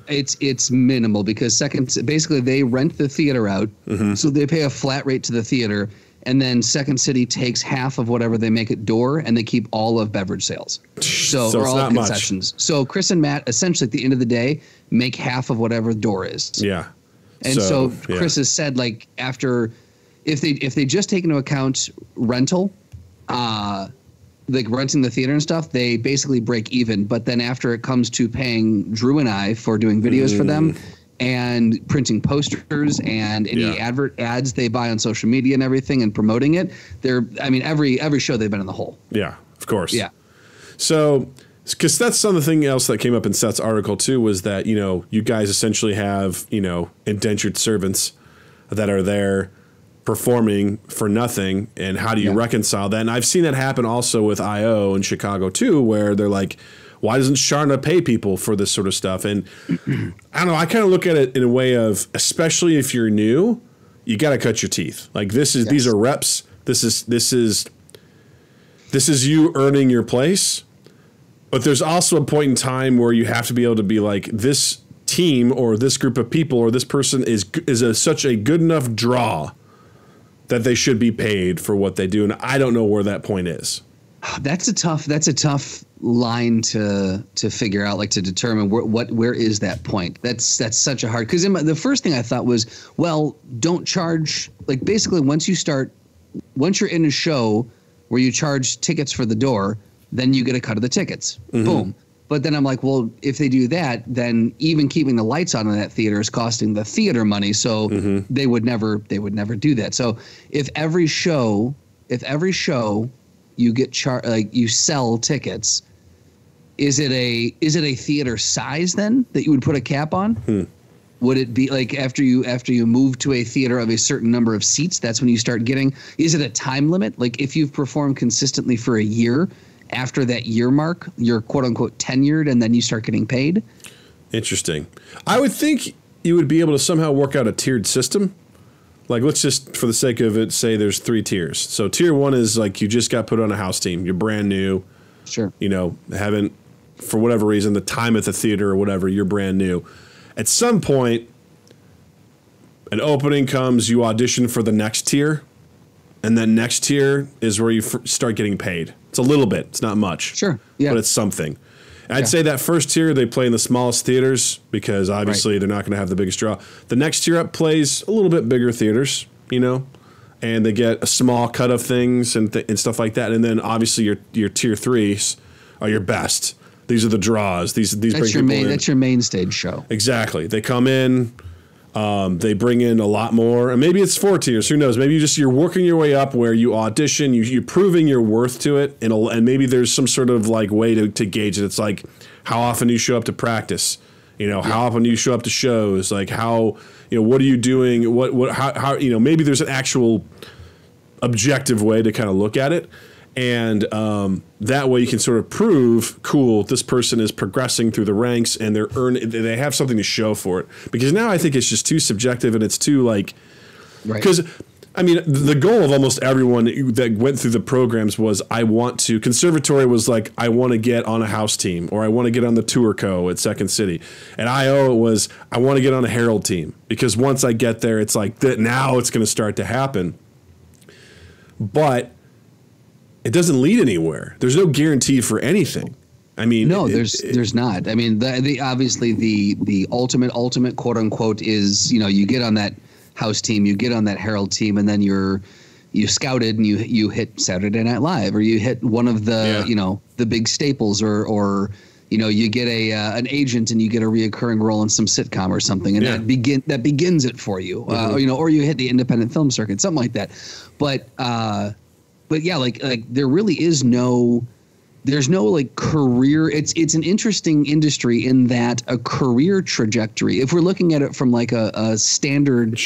It's minimal because basically they rent the theater out, so they pay a flat rate to the theater, and then Second City takes half of whatever they make at door, and they keep all of beverage sales. So or all concessions. Much. So Chris and Matt essentially at the end of the day make half of whatever door is. Yeah. And so Chris has said, like, after if they just take into account rental, like renting the theater and stuff, they basically break even. But then after it comes to paying Drew and I for doing videos for them and printing posters and any ads they buy on social media and everything and promoting it, every show they've been in the hole. Yeah, of course. Yeah. So, because that's something else that came up in Seth's article too, was that, you guys essentially have, indentured servants that are there performing for nothing, and how do you reconcile that? And I've seen that happen also with IO in Chicago too, where they're like, why doesn't Sharna pay people for this sort of stuff? And I don't know, I kind of look at it in a way of, especially if you're new, you got to cut your teeth. Like, these are reps. This is you earning your place. But there's also a point in time where you have to be able to be like, this team or this group of people or this person is such a good enough draw that they should be paid for what they do. And I don't know where that point is. That's a tough line to figure out, like to determine where is that point. That's such a hard, because the first thing I thought was, well, don't charge, like, basically once you're in a show where you charge tickets for the door, then you get a cut of the tickets. Boom. But then I'm like, well, if they do that, then even keeping the lights on in that theater is costing the theater money. So they would never do that. So if every show you get you sell tickets, is it a theater size then that you would put a cap on? Would it be like after you move to a theater of a certain number of seats, that's when you start getting? Is it a time limit? Like, if you've performed consistently for a year, after that year mark, you're quote unquote tenured, and then you start getting paid? Interesting. I would think you would be able to somehow work out a tiered system. Like, let's just, for the sake of it, say there's 3 tiers. So tier 1 is like, you just got put on a house team. You're brand new. Sure. Haven't, for whatever reason, the time at the theater or whatever, you're brand new. At some point, an opening comes, you audition for the next tier, and then next tier is where you start getting paid. It's a little bit. It's not much. Sure. Yeah. But it's something. I'd say that first tier, they play in the smallest theaters because obviously they're not going to have the biggest draw. The next tier up plays a little bit bigger theaters, and they get a small cut of things and stuff like that. And then obviously your tier 3s are your best. These are the draws. These bring people in. That's your main stage show. Exactly. They come in. They bring in a lot more, and maybe it's 4 tiers. Who knows? Maybe you're working your way up where you audition, you're proving your worth to it, and maybe there's some sort of like way to gauge it. It's like how often you show up to practice, how often you show up to shows, like how, what are you doing? How maybe there's an actual objective way to kind of look at it. And that way you can sort of prove, cool, this person is progressing through the ranks and they have something to show for it. Because now I think it's just too subjective and it's too like, because the goal of almost everyone that went through the programs was, conservatory was like, I want to get on a house team, or I want to get on the tour co at Second City. And IO was, I want to get on a Herald team, because once I get there, it's like that. Now it's going to start to happen. But it doesn't lead anywhere. There's no guarantee for anything. No, there's not. Obviously the ultimate quote unquote is, you get on that house team, you get on that Herald team, and then you scouted and you hit Saturday Night Live, or you hit one of the the big staples, or you get an agent and you get a reoccurring role in some sitcom or something, and that begins it for you. Or you hit the independent film circuit, something like that. But yeah, like there really is there's no like career. It's an interesting industry in that a career trajectory, if we're looking at it from like a standard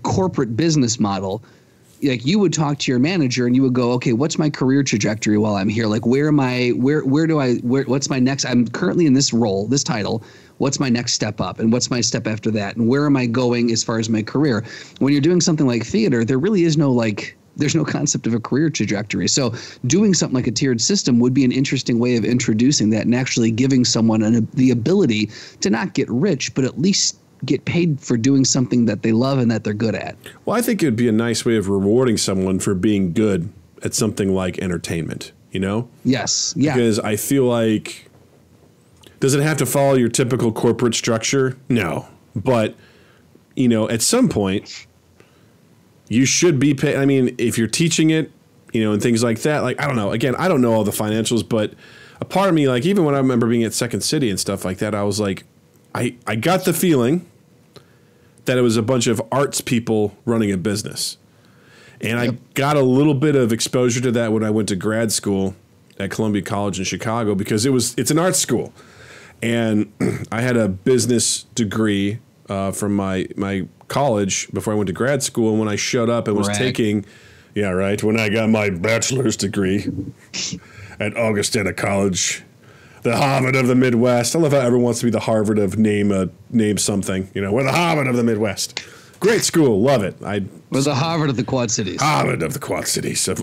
corporate business model, like you would talk to your manager and you would go, okay, what's my career trajectory while I'm here? Like, what's my next, I'm currently in this role, this title. what's my next step up and what's my step after that and where am I going as far as my career. When you're doing something like theater, there really is no there's no concept of a career trajectory. So doing something like a tiered system would be an interesting way of introducing that and actually giving someone the ability to not get rich, but at least get paid for doing something that they love and that they're good at. Well, I think it would be a nice way of rewarding someone for being good at something like entertainment, you know? Yes. Yeah. Because I feel like, does it have to follow your typical corporate structure? No. But, you know, at some point, you should be paid. I mean, if you're teaching it, you know, and things like that, like, I don't know. Again, I don't know all the financials, but a part of me, like, even when I remember being at Second City and stuff like that, I was like, I got the feeling that it was a bunch of arts people running a business. And I got a little bit of exposure to that when I went to grad school at Columbia College in Chicago, because it's an art school. And I had a business degree from my college before I went to grad school. And when I showed up and was taking, when I got my bachelor's degree at Augustana College, the Harvard of the Midwest. I love how everyone wants to be the Harvard of name something. You know, we're the Harvard of the Midwest. Great school, love it. We're the Harvard of the Quad Cities. Harvard of the Quad Cities of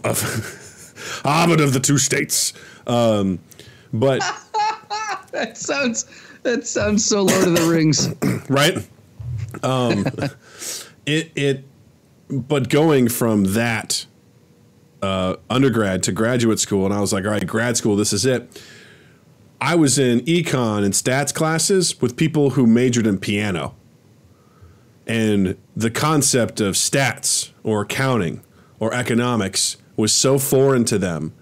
Harvard of the two states. But that sounds so Lord of the Rings, right? But going from that undergrad to graduate school, and I was like, all right, grad school, this is it. I was in econ and stats classes with people who majored in piano. And the concept of stats or accounting or economics was so foreign to them,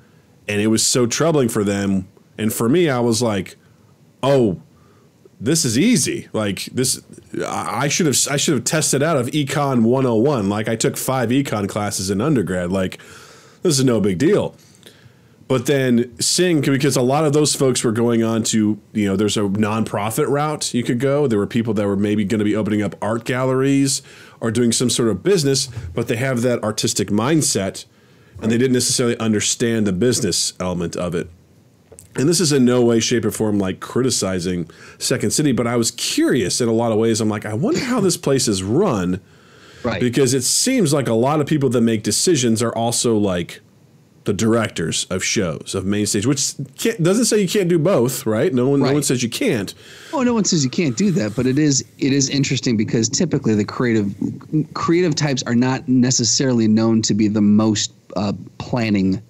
and it was so troubling for them. And for me, I was like, oh, this is easy. Like this, I should have tested out of Econ 101. Like I took 5 econ classes in undergrad. Like this is no big deal. But then because a lot of those folks were going on to, you know, there's a nonprofit route you could go. There were people that were maybe going to be opening up art galleries or doing some sort of business, but they have that artistic mindset and they didn't necessarily understand the business element of it. And this is in no way, shape, or form like criticizing Second City, but I was curious in a lot of ways. I'm like, I wonder how this place is run. Right. Because it seems like a lot of people that make decisions are also like the directors of shows, of main stage, which doesn't say you can't do both, right? No one says you can't. Oh, no one says you can't do that, but it is interesting because typically the creative types are not necessarily known to be the most planning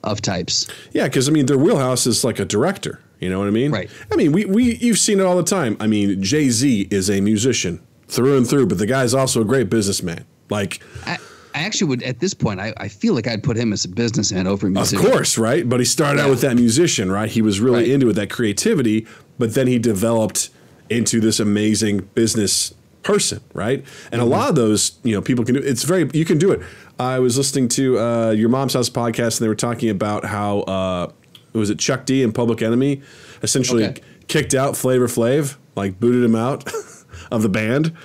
of types. Yeah, because I mean their wheelhouse is like a director. You know what I mean? Right. I mean you've seen it all the time. I mean Jay-Z is a musician through and through, but the guy's also a great businessman. Like. I actually would, at this point, I feel like I'd put him as a businessman over a musician. Of course, right? But he started out with that musician, right? He was really into it, that creativity, but then he developed into this amazing business person, right? And a lot of those, you know, people can do you can do it. I was listening to Your Mom's House podcast, and they were talking about how, was it Chuck D and Public Enemy essentially kicked out Flavor Flav, like booted him out of the band.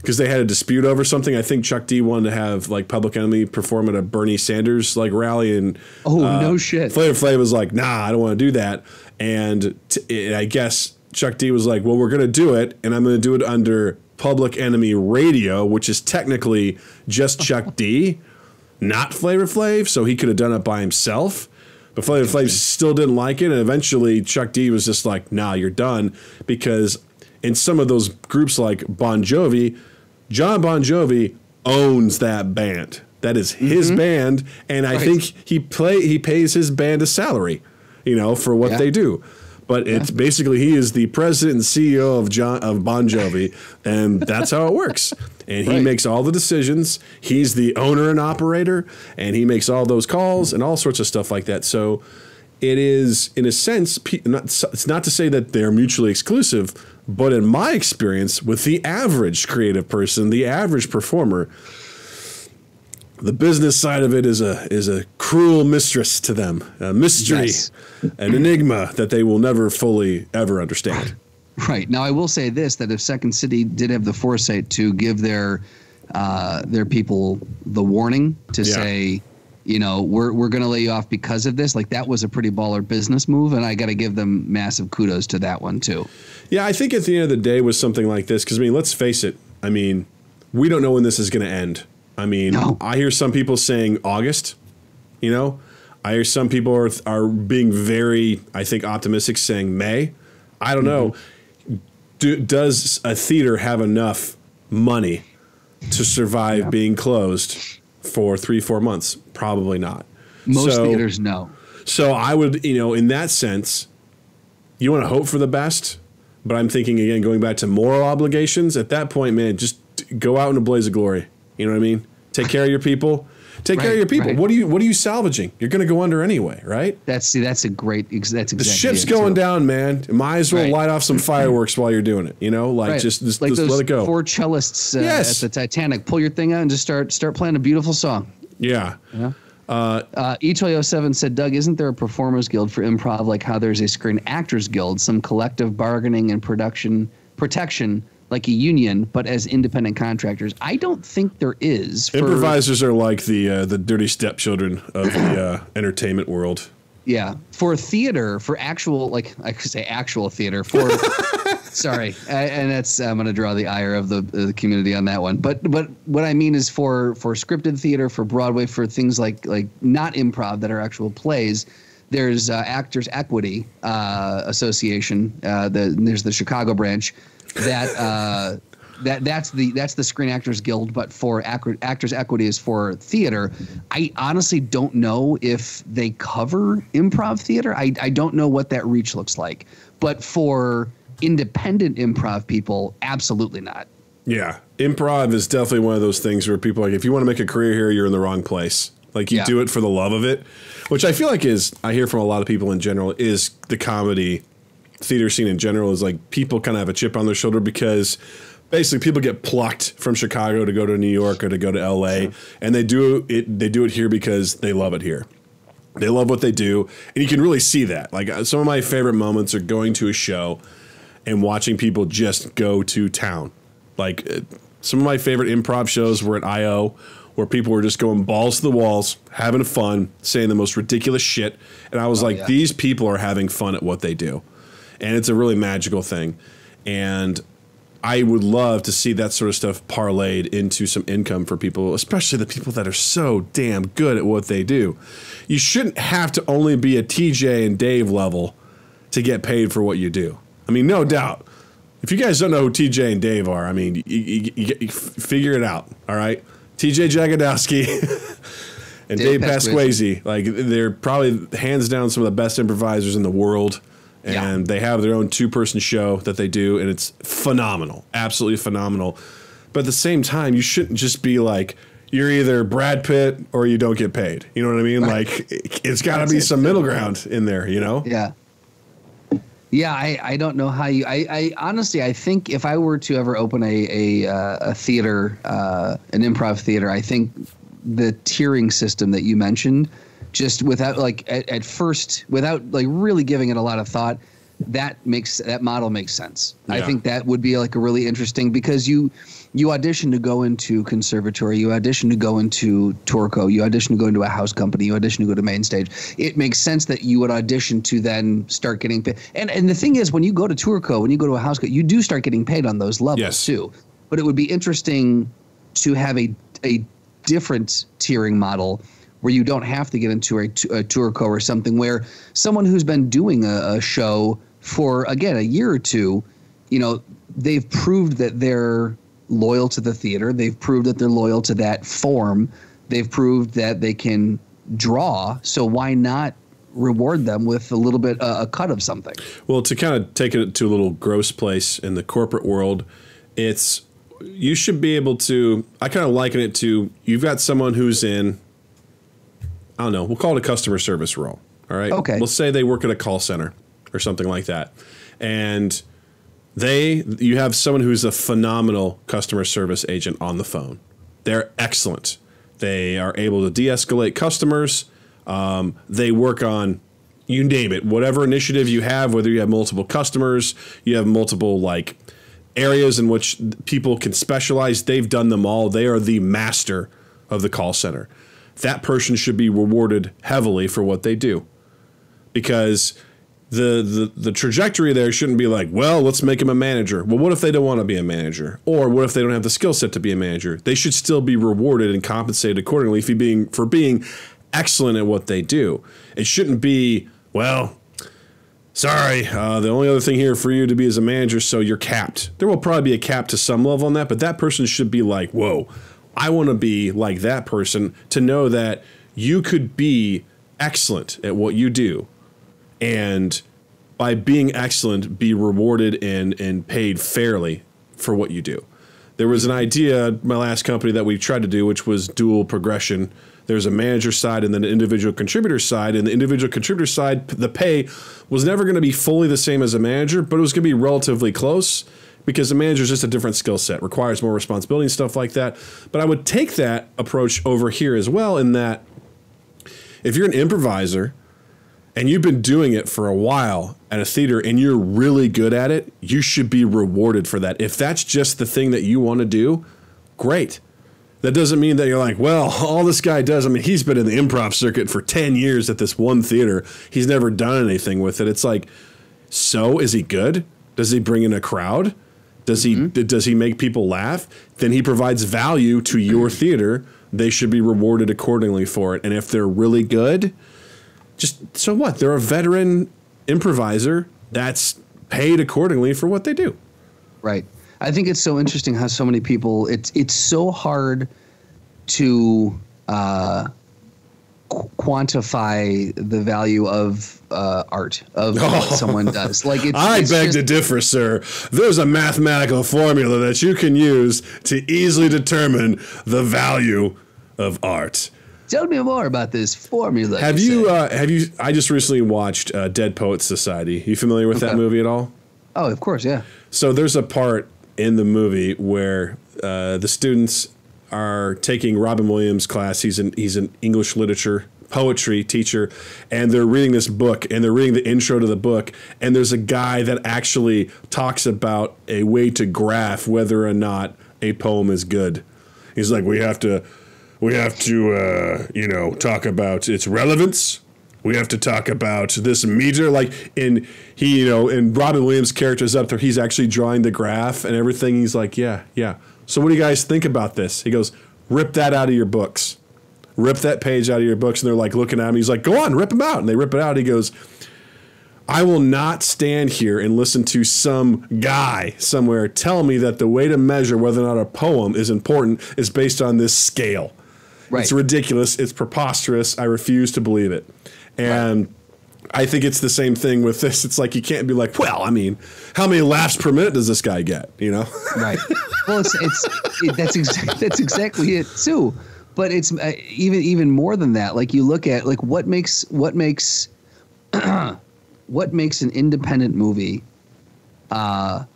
Because they had a dispute over something. I think Chuck D wanted to have like Public Enemy perform at a Bernie Sanders like rally, and no shit. Flavor Flav was like, nah, I don't want to do that. And I guess Chuck D was like, well, we're going to do it, and I'm going to do it under Public Enemy Radio, which is technically just Chuck D, not Flavor Flav. So he could have done it by himself. But Flavor Flav still didn't like it, and eventually Chuck D was just like, nah, you're done. Because in some of those groups like Bon Jovi, John Bon Jovi owns that band. That is his band, and I think he pays his band a salary, you know, for what they do. But it's basically he is the president and CEO of Bon Jovi, and that's how it works. And he makes all the decisions. He's the owner and operator, and he makes all those calls and all sorts of stuff like that. So it is, in a sense, it's not to say that they're mutually exclusive, but in my experience with the average creative person, the average performer, the business side of it is a cruel mistress to them, a mystery, an enigma that they will never fully ever understand. Right. Now, I will say this, that if Second City did have the foresight to give their people the warning to say, we're going to lay you off because of this. Like, that was a pretty baller business move, and I got to give them massive kudos to that one too. Yeah, I think at the end of the day with something like this, because, let's face it, we don't know when this is going to end. No. I hear some people saying August, I hear some people are being very, I think, optimistic, saying May. I don't know. Does a theater have enough money to survive being closed for 3-4 months? Probably not. Most theaters, no. So I would, in that sense, you want to hope for the best. But I'm thinking, again, going back to moral obligations, at that point, man, just go out in a blaze of glory. You know what I mean? Take care of your people. Take care of your people. Right. What are you salvaging? You're going to go under anyway, right? That's exactly the ship's going down, man. Might as well light off some fireworks while you're doing it. Just let it go. 4 cellists at the Titanic. Pull your thing out and just start playing a beautiful song. Yeah. E-Toy07 said, Doug, isn't there a performers guild for improv like how there's a Screen Actors Guild, some collective bargaining and protection like a union, but as independent contractors? I don't think there is. Improvisers are like the dirty stepchildren of the entertainment world. Yeah. For theater, for actual, like I could say actual theater, for sorry. And that's, I'm going to draw the ire of the community on that one. But what I mean is for scripted theater, for Broadway, for things like not improv that are actual plays, there's Actors Equity Association. There's the Chicago branch. That's the Screen Actors Guild, but for Actors Equity is for theater. I honestly don't know if they cover improv theater. I don't know what that reach looks like, but for independent improv people, absolutely not. Yeah, improv is definitely one of those things where people are like, if you want to make a career here, you're in the wrong place. Like, you do it for the love of it, which I feel like I hear from a lot of people in general, is the comedy theater scene in general is like people kind of have a chip on their shoulder because basically people get plucked from Chicago to go to New York or to go to LA, and they do it here because they love it here. They love what they do, and you can really see that. Like, some of my favorite moments are going to a show and watching people just go to town. Like, some of my favorite improv shows were at I.O., where people were just going balls to the walls, having fun, saying the most ridiculous shit, and I was these people are having fun at what they do. And it's a really magical thing. And I would love to see that sort of stuff parlayed into some income for people, especially the people that are so damn good at what they do. You shouldn't have to only be a TJ and Dave level to get paid for what you do. No doubt. If you guys don't know who TJ and Dave are, you figure it out, all right? TJ Jagodowski and Dave Pasquesi. Like, they're probably hands down some of the best improvisers in the world. And they have their own 2-person show that they do, and it's phenomenal, absolutely phenomenal. But at the same time, you shouldn't just be like, you're either Brad Pitt or you don't get paid. You know what I mean? Right. Like, it's got to be some middle ground in there, Yeah. Yeah, I don't know how you. I honestly, I think if I were to ever open a theater, an improv theater, I think the tiering system that you mentioned, just without at first, without really giving it a lot of thought, that model makes sense. Yeah. I think that would be a really interesting, because you audition to go into conservatory, you audition to go into Torco, you audition to go into a house company, you audition to go to main stage. It makes sense that you would audition to then start getting paid. And the thing is, when you go to Torco, when you go to a house company, you do start getting paid on those levels too. But it would be interesting to have a different tiering model where you don't have to get into a Turco or something, where someone who's been doing a show for, again, a year or two, they've proved that they're loyal to the theater. They've proved that they're loyal to that form. They've proved that they can draw. So why not reward them with a little bit, a cut of something? Well, to kind of take it to a little gross place in the corporate world, you should be able to, I kind of liken it to, you've got someone who's in, I don't know, we'll call it a customer service role. All right. Okay. Let's say they work at a call center or something like that. And you have someone who's a phenomenal customer service agent on the phone. They're excellent. They are able to de-escalate customers. They work on, you name it, whatever initiative you have, whether you have multiple customers, you have multiple areas in which people can specialize. They've done them all. They are the master of the call center. that person should be rewarded heavily for what they do. Because the trajectory there shouldn't be like, well, let's make him a manager. Well, what if they don't want to be a manager? Or what if they don't have the skill set to be a manager? They should still be rewarded and compensated accordingly for being excellent at what they do. It shouldn't be, well, sorry, the only other thing here for you to be is a manager, so you're capped. There will probably be a cap to some level on that, but that person should be like, whoa, I want to be like that person, to know that you could be excellent at what you do. And by being excellent, be rewarded and paid fairly for what you do. There was an idea at my last company that we tried to do, which was dual progression. There's a manager side and then an individual contributor side. And the individual contributor side, the pay was never going to be fully the same as a manager, but it was going to be relatively close because a manager is just a different skill set, requires more responsibility and stuff like that. But I would take that approach over here as well, in that if you're an improviser and you've been doing it for a while at a theater and you're really good at it, you should be rewarded for that. If that's just the thing that you want to do, great. That doesn't mean that you're like, well, all this guy does, I mean, he's been in the improv circuit for 10 years at this one theater. He's never done anything with it. It's like, so is he good? Does he bring in a crowd? Does he make people laugh? Then he provides value to your theater. They should be rewarded accordingly for it. And if they're really good, just so what? They're a veteran improviser that's paid accordingly for what they do. Right. I think it's so interesting how so many people, it's so hard to quantify the value of art, of what someone does. Like, I beg to differ, sir. There's a mathematical formula that you can use to easily determine the value of art. Tell me more about this formula. Have you? I just recently watched Dead Poets Society. You familiar with that movie at all? Oh, of course, yeah. So there's a part in the movie where the students are taking Robin Williams' class. He's an English literature poetry teacher, and they're reading this book, and they're reading the intro to the book, and there's a guy that actually talks about a way to graph whether or not a poem is good. He's like, we have to talk about its relevance. We have to talk about this meter, and Robin Williams' character is up there. He's actually drawing the graph and everything. He's like, yeah. So what do you guys think about this? He goes, rip that out of your books. Rip that page out of your books. And they're like looking at him. He's like, go on, rip them out. And they rip it out. He goes, I will not stand here and listen to some guy somewhere tell me that the way to measure whether or not a poem is important is based on this scale. Right. It's ridiculous. It's preposterous. I refuse to believe it. And I think it's the same thing with this. It's like, you can't be like, well, I mean, how many laughs per minute does this guy get? You know? Right. Well, that's exactly it too. But it's even more than that. Like, you look at like what makes an independent movie. What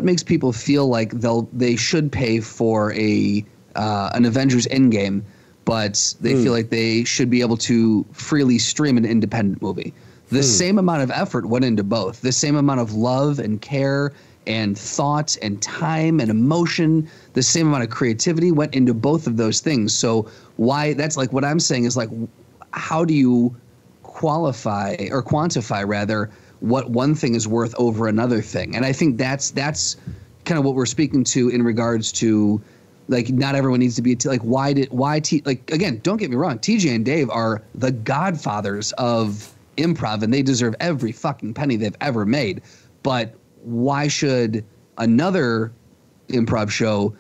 makes people feel like they should pay for an Avengers Endgame, but they feel like they should be able to freely stream an independent movie. The same amount of effort went into both. The same amount of love and care and thought and time and emotion, the same amount of creativity went into both of those things. So that's like what I'm saying is like, how do you quantify rather what one thing is worth over another thing? And I think that's kind of what we're speaking to in regards to, like, not everyone needs to be again, don't get me wrong, TJ and Dave are the godfathers of improv, and they deserve every fucking penny they've ever made. But why should another improv show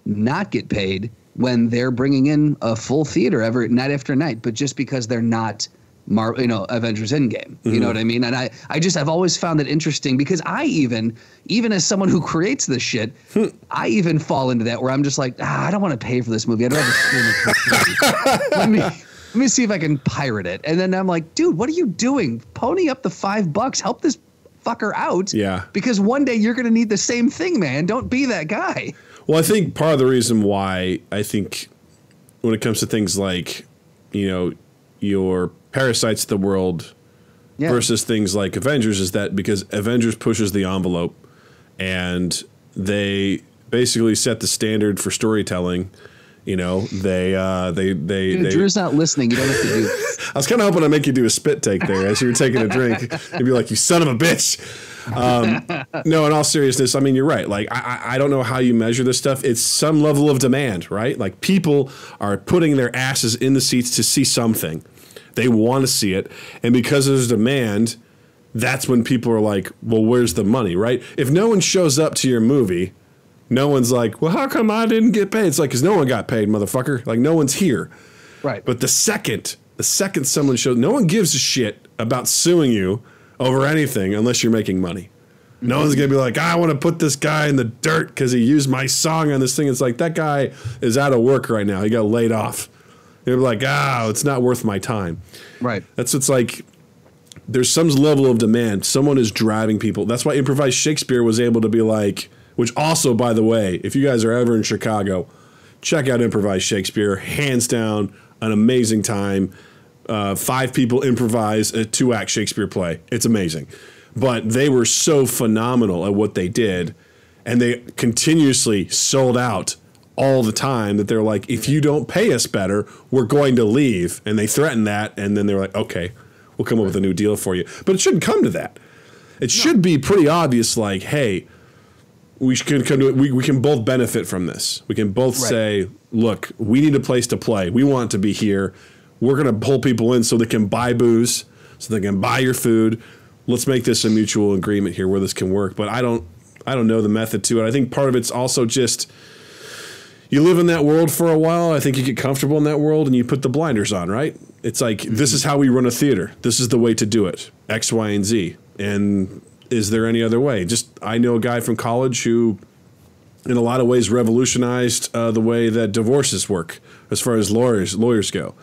not get paid when they're bringing in a full theater every night after night, but just because they're not Avengers Endgame, you know what I mean? And I've always found that interesting, because I even as someone who creates this shit, I even fall into that where I'm just like, I don't want to pay for this movie. I'd rather stream it for free. Let me see if I can pirate it. And then I'm like, dude, what are you doing? Pony up the $5. Help this fucker out. Yeah. Because one day you're going to need the same thing, man. Don't be that guy. Well, I think part of the reason why I think when it comes to things like, your Parasites of the world versus things like Avengers is that because Avengers pushes the envelope and they basically set the standard for storytelling. You know, they Drew's not listening. You don't have to do. I was kind of hoping I'd make you do a spit take there as you were taking a drink. You'd be like, you son of a bitch. No, in all seriousness, I mean, you're right. Like, I don't know how you measure this stuff. It's some level of demand, right? Like, people are putting their asses in the seats to see something. They want to see it. And because there's demand, that's when people are like, well, where's the money, right? If no one shows up to your movie, no one's like, well, how come I didn't get paid? It's like, because no one got paid, motherfucker. Like, no one's here. Right. But the second someone shows, no one gives a shit about suing you over anything unless you're making money. No one's going to be like, I want to put this guy in the dirt because he used my song on this thing. It's like, that guy is out of work right now. He got laid off. They're like, it's not worth my time. Right. That's what's like. There's some level of demand. Someone is driving people. That's why improvised Shakespeare was able to be like, which also, by the way, if you guys are ever in Chicago, check out improvised Shakespeare. Hands down, an amazing time. 5 people improvise a 2-act Shakespeare play. It's amazing. But they were so phenomenal at what they did, and they continuously sold out all the time that they're like, if you don't pay us better, we're going to leave. And they threatened that, and then they're like, okay, we'll come up with a new deal for you. But it shouldn't come to that. It should be pretty obvious, like, hey, we can both benefit from this. We can both say, look, we need a place to play. We want to be here. We're going to pull people in so they can buy booze, so they can buy your food. Let's make this a mutual agreement here where this can work. But I don't know the method to it. I think part of it's also just you live in that world for a while. I think you get comfortable in that world and you put the blinders on, right? It's like, this is how we run a theater. This is the way to do it. X, Y, and Z. And is there any other way? I know a guy from college who, in a lot of ways, revolutionized the way that divorces work as far as lawyers go.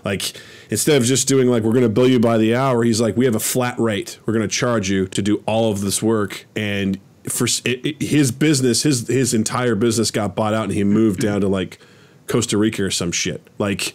Like, instead of just doing like, we're going to bill you by the hour, he's like, we have a flat rate. We're going to charge you to do all of this work. And for his business, his entire business got bought out and he moved down to like Costa Rica or some shit. Like,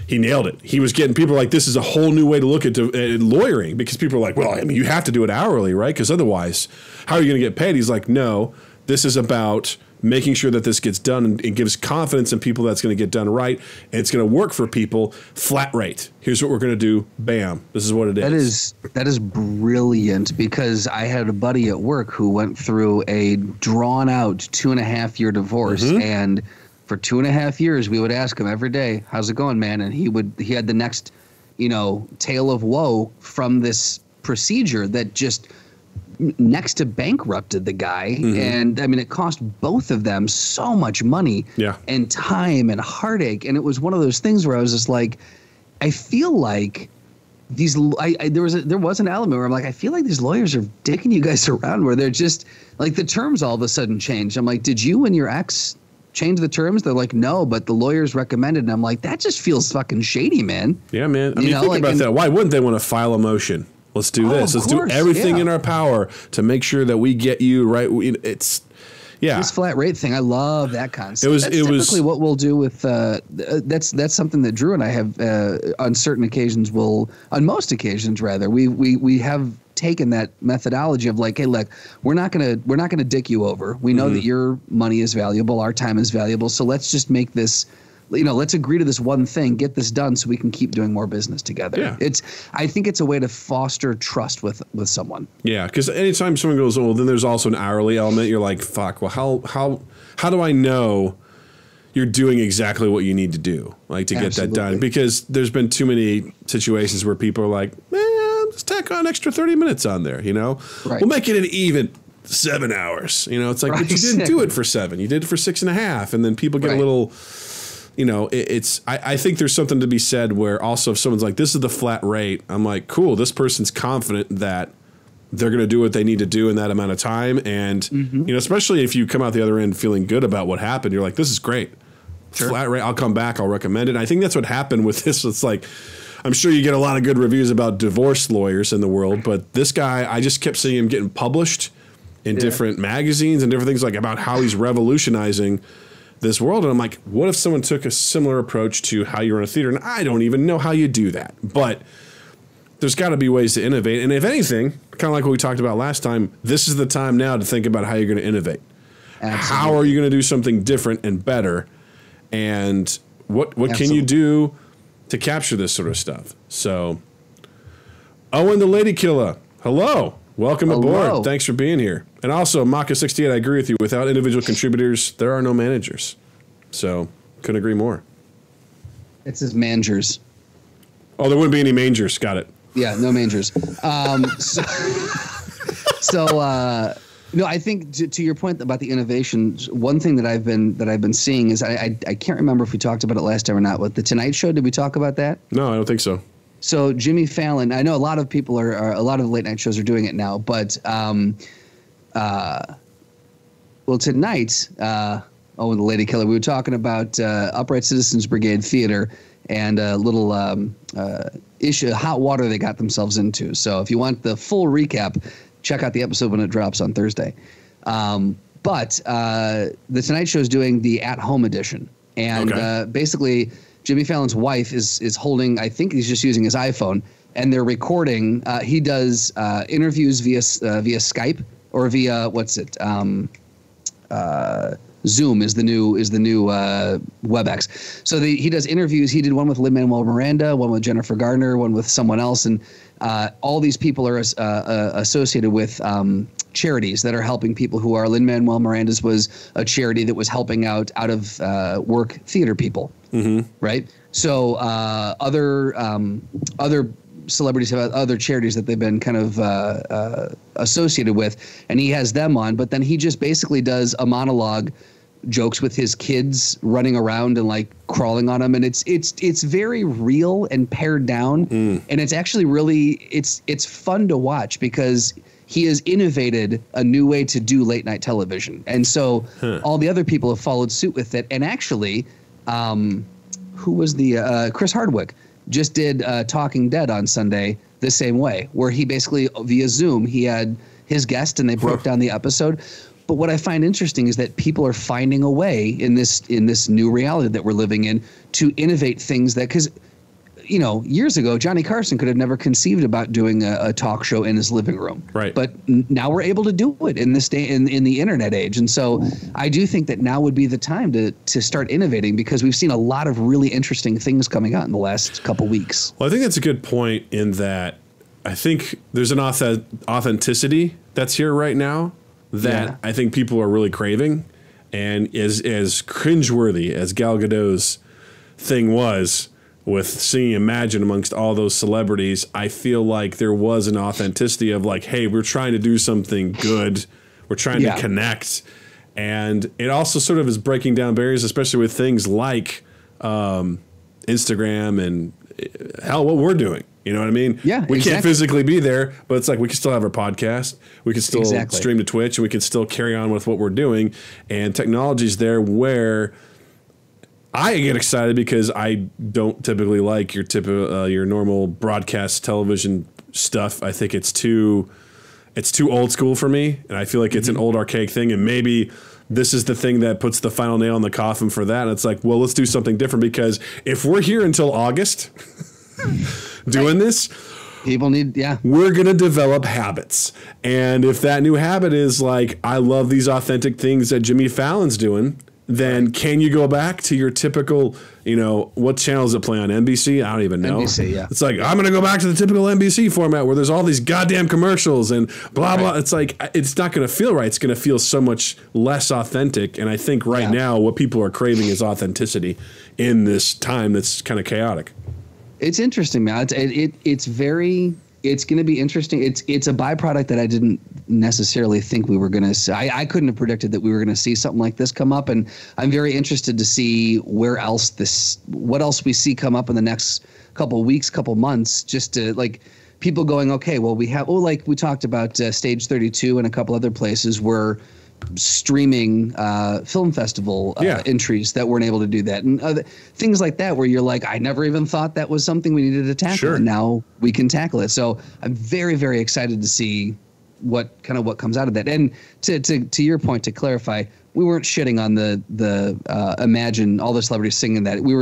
he nailed it. He was getting people like, this is a whole new way to look at lawyering, because people are like, well, I mean, you have to do it hourly, right? Because otherwise, how are you going to get paid? He's like, no, this is about making sure that this gets done and gives confidence in people that's going to get done right. And it's going to work for people. Flat rate. Here's what we're going to do. Bam. This is what it is. That is brilliant, because I had a buddy at work who went through a drawn out 2.5-year divorce. And for 2.5 years, we would ask him every day, how's it going, man? And he had the next, tale of woe from this procedure that just next to bankrupted the guy. And I mean, it cost both of them so much money and time and heartache. And it was one of those things where I was just like, I feel like there was an element where I'm like, I feel like these lawyers are dicking you guys around, where they're just like, the terms all of a sudden changed. I'm like, did you and your ex change the terms? They're like, no, but the lawyers recommended. And I'm like, that just feels fucking shady, man. Yeah, man. I mean, think about that. Why wouldn't they want to file a motion? Let's do this. Let's do everything in our power to make sure that we get you right. It's this flat rate thing. I love that concept. That's typically what we'll do with that's something that Drew and I have on certain occasions on most occasions rather. We have taken that methodology of like, hey, look, we're not gonna dick you over. We know that your money is valuable, our time is valuable. So let's just make this. Let's agree to this one thing, get this done so we can keep doing more business together. Yeah. I think it's a way to foster trust with someone. Yeah, because anytime someone goes, well, then there's also an hourly element. You're like, fuck, well, how do I know you're doing exactly what you need to do, like to get that done? Because there's been too many situations where people are like, man, let's tack on extra 30 minutes on there, Right. We'll make it an even 7 hours. It's like, but you didn't do it for 7. You did it for 6.5. And then people get a little... I think there's something to be said where also if someone's like, this is the flat rate, I'm like, cool, this person's confident that they're going to do what they need to do in that amount of time. And, especially if you come out the other end feeling good about what happened, you're like, this is great. Sure. Flat rate, I'll come back, I'll recommend it. And I think that's what happened with this. It's like, I'm sure you get a lot of good reviews about divorce lawyers in the world, but this guy, I just kept seeing him getting published in different magazines and different things, like about how he's revolutionizing this world. And I'm like, what if someone took a similar approach to how you run a theater? And I don't even know how you do that, but there's got to be ways to innovate. And if anything, kind of like what we talked about last time, this is the time now to think about how you're going to innovate. Absolutely. How are you going to do something different and better? and what can you do to capture this sort of stuff? So, Owen the Lady Killer, hello. Welcome aboard. Thanks for being here. And also, Maka68, I agree with you. Without individual contributors, there are no managers. So, couldn't agree more. It says mangers. Oh, there wouldn't be any mangers. Got it. Yeah, no mangers. No, I think to your point about the innovation, one thing that I've been seeing is I can't remember if we talked about it last time or not. With the Tonight Show, did we talk about that? No, I don't think so. So Jimmy Fallon, I know a lot of people are a lot of late night shows are doing it now, but tonight, the Lady Killer, we were talking about Upright Citizens Brigade Theater and a little issue, hot water they got themselves into. So if you want the full recap, check out the episode when it drops on Thursday. But the Tonight Show is doing the at-home edition, and basically Jimmy Fallon's wife is holding, I think he's just using his iPhone, and they're recording. He does interviews via Skype or via Zoom is the new WebEx. So he does interviews. He did one with Lin-Manuel Miranda, one with Jennifer Garner, one with someone else, and all these people are associated with charities that are helping people who are. Lin-Manuel Miranda's was a charity that was helping out of work theater people, right? So other celebrities have other charities that they've been kind of associated with, and he has them on. But then he just basically does a monologue, jokes with his kids running around and like crawling on him, and it's very real and pared down, and it's actually really it's fun to watch because he has innovated a new way to do late night television, and so all the other people have followed suit with it. And actually, who was the Chris Hardwick just did Talking Dead on Sunday the same way, where he basically via Zoom he had his guest and they broke down the episode. But what I find interesting is that people are finding a way in this new reality that we're living in to innovate things that, because years ago Johnny Carson could have never conceived about doing a talk show in his living room, right? But now we're able to do it in this day in the internet age, and so I do think that now would be the time to start innovating, because we've seen a lot of really interesting things coming out in the last couple weeks. Well, I think that's a good point in that I think there's an authenticity that's here right now that I think people are really craving, and as cringeworthy as Gal Gadot's thing was with singing Imagine amongst all those celebrities, I feel like there was an authenticity of like, hey, we're trying to do something good. We're trying to connect. And it also sort of is breaking down barriers, especially with things like Instagram and hell, what we're doing. You know what I mean? Yeah, we can't physically be there, but it's like we can still have our podcast. We can still stream to Twitch, and we can still carry on with what we're doing. And technology's there where I get excited because I don't typically like your normal broadcast television stuff. I think it's too old school for me, and I feel like it's an old archaic thing. And maybe this is the thing that puts the final nail in the coffin for that. And it's like, well, let's do something different, because if we're here until August doing this, people need, we're going to develop habits. And if that new habit is like, I love these authentic things that Jimmy Fallon's doing, then can you go back to your typical, what channel does it play on? NBC? I don't even know. NBC, yeah. It's like, I'm going to go back to the typical NBC format where there's all these goddamn commercials and blah, blah. It's like, it's not going to feel right. It's going to feel so much less authentic. And I think right now what people are craving is authenticity in this time that's kind of chaotic. It's interesting, man. It's going to be interesting. It's a byproduct that I didn't necessarily think we were going to see. I couldn't have predicted that we were going to see something like this come up, and I'm very interested to see what else we see come up in the next couple weeks, couple months, just to like people going, okay, well, like we talked about Stage 32 and a couple other places where streaming film festival entries that weren't able to do that, and things like that, where you're like, I never even thought that was something we needed to tackle, and now we can tackle it. So I'm very, very excited to see what comes out of that. And to your point, to clarify, we weren't shitting on the Imagine, all the celebrities singing that. We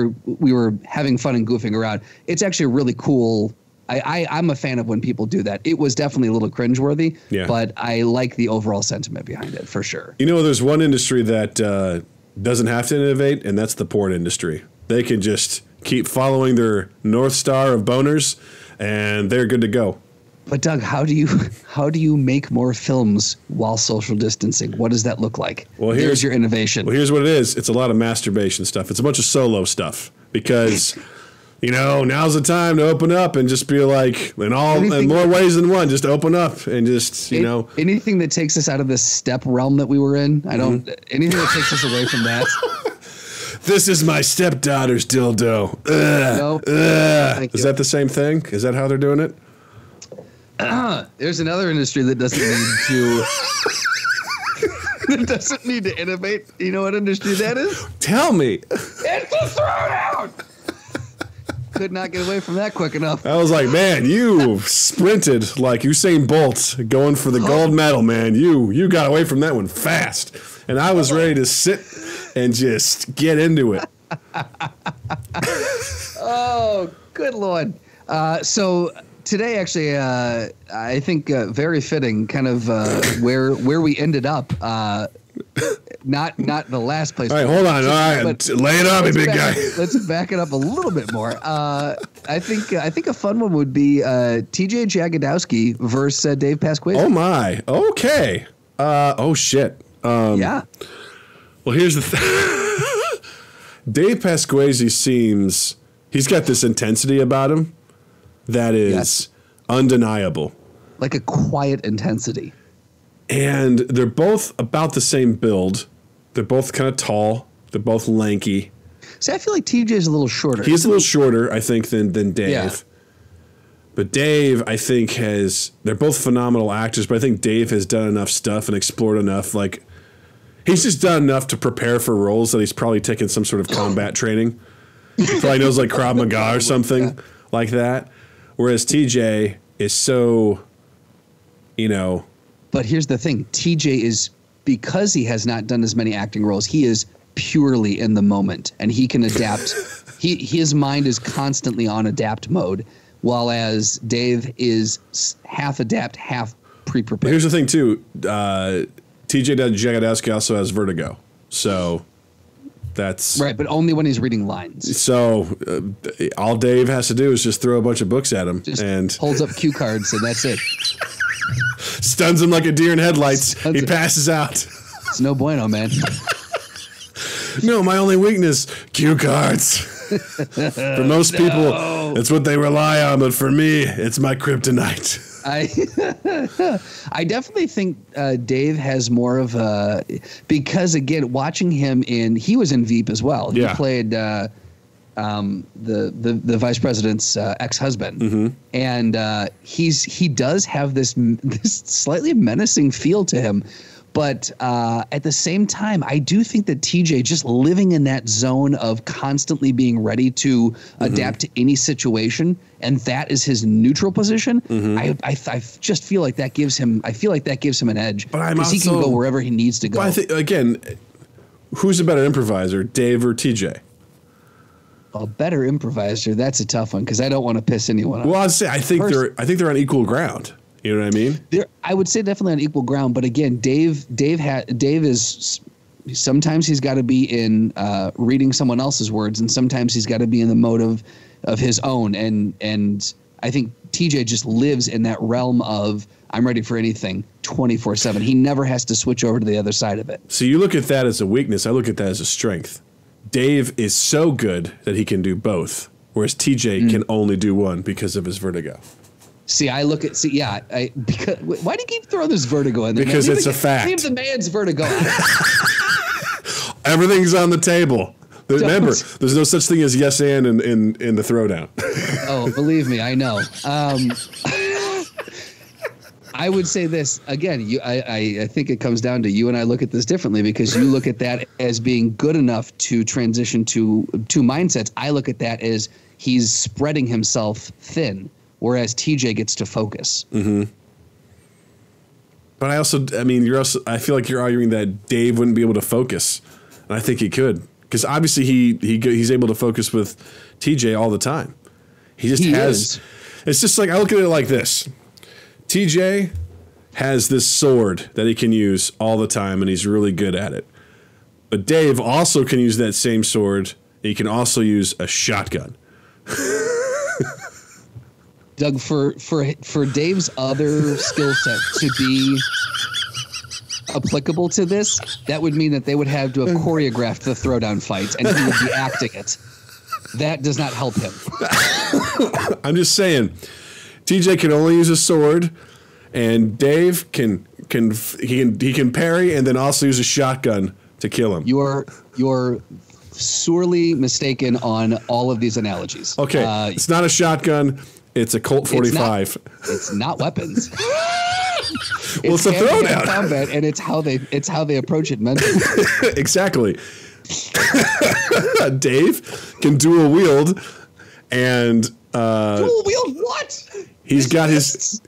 were having fun and goofing around. It's actually really cool. I'm a fan of when people do that. It was definitely a little cringeworthy, but I like the overall sentiment behind it for sure. There's one industry that doesn't have to innovate, and that's the porn industry. They can just keep following their North Star of boners, and they're good to go. But Doug, how do you make more films while social distancing? What does that look like? Well, here's your innovation. Well, here's what it is. It's a lot of masturbation stuff. It's a bunch of solo stuff because, now's the time to open up and just be like, in more ways than one, just open up and just, anything that takes us out of this step realm that we were in. Anything that takes us away from that. This is my stepdaughter's dildo. Is that the same thing? Is that how they're doing it? There's another industry that doesn't need to innovate. You know what industry that is? Tell me. It's a throwdown. Could not get away from that quick enough. I was like, man, you sprinted like Usain Bolt going for the gold medal, man. You got away from that one fast. And I was ready to sit and just get into it. Oh, good Lord. So today, actually, I think very fitting, kind of where we ended up. Not the last place. All right, hold on. All right, lay it on me, big guy. Let's back it up a little bit more. I think a fun one would be TJ Jagodowski versus Dave Pasquesi. Oh my. Okay. Oh shit. Yeah. Well, here's the thing. Dave Pasquesi he's got this intensity about him that is undeniable. Like a quiet intensity. And they're both about the same build. They're both kind of tall. They're both lanky. See, I feel like TJ's a little shorter. He's a little shorter, I think, than Dave. Yeah. But Dave, I think, they're both phenomenal actors, but I think Dave has done enough stuff and explored enough. Like, he's just done enough to prepare for roles that he's probably taken some sort of combat training. He probably knows, like, Krav Maga or something like that. Whereas TJ is so, But here's the thing. TJ is, because he has not done as many acting roles, he is purely in the moment, and he can adapt. His mind is constantly on adapt mode, while as Dave is half adapt, half pre-prepared. Here's the thing, too. TJ Jagodowski also has vertigo, so that's... Right, but only when he's reading lines. So all Dave has to do is just throw a bunch of books at him. And holds up cue cards, and that's it. Stuns him like a deer in headlights. He passes out. It's no bueno, man. No, my only weakness, cue cards. For most people, it's what they rely on, but for me, it's my kryptonite. I definitely think Dave has more of a, because again, watching him he was in Veep as well. He played the vice president's ex-husband, and he does have this slightly menacing feel to him. But at the same time, I do think that TJ, just living in that zone of constantly being ready to adapt to any situation, and that is his neutral position. I just feel like that gives him. I feel like that gives him an edge because he can go wherever he needs to go. But I think, again, who's a better improviser, Dave or TJ? A better improviser. That's a tough one because I don't want to piss anyone off. Well, I think they're on equal ground. You know what I mean? I would say definitely on equal ground, but again, Dave is sometimes he's got to be in reading someone else's words, and sometimes he's got to be in the mode of his own. And I think TJ just lives in that realm of I'm ready for anything 24/7. He never has to switch over to the other side of it. So you look at that as a weakness. I look at that as a strength. Dave is so good that he can do both, whereas TJ can only do one because of his vertigo. See, why do you keep throwing this vertigo in there? Because it's a fact. Leave the man's vertigo. Everything's on the table. Remember, there's no such thing as yes and in the throwdown. Oh, believe me, I know. I would say this again. I think it comes down to you and I look at this differently because you look at that as being good enough to transition to two mindsets. I look at that as he's spreading himself thin. Whereas TJ gets to focus. But I feel like you're arguing that Dave wouldn't be able to focus, and I think he could because obviously he's able to focus with TJ all the time. It's just like I look at it like this: TJ has this sword that he can use all the time, and he's really good at it. But Dave also can use that same sword. He can also use a shotgun. Doug, for Dave's other skill set to be applicable to this, that would mean that they would have to have choreographed the throwdown fights, and he would be acting it. That does not help him. I'm just saying, TJ can only use a sword, and Dave can parry and then also use a shotgun to kill him. You're sorely mistaken on all of these analogies. Okay, it's not a shotgun. It's a Colt 45. It's not weapons. It's a throwdown combat, and it's how they approach it mentally. Exactly. Dave can dual wield, and dual wield what? He's got his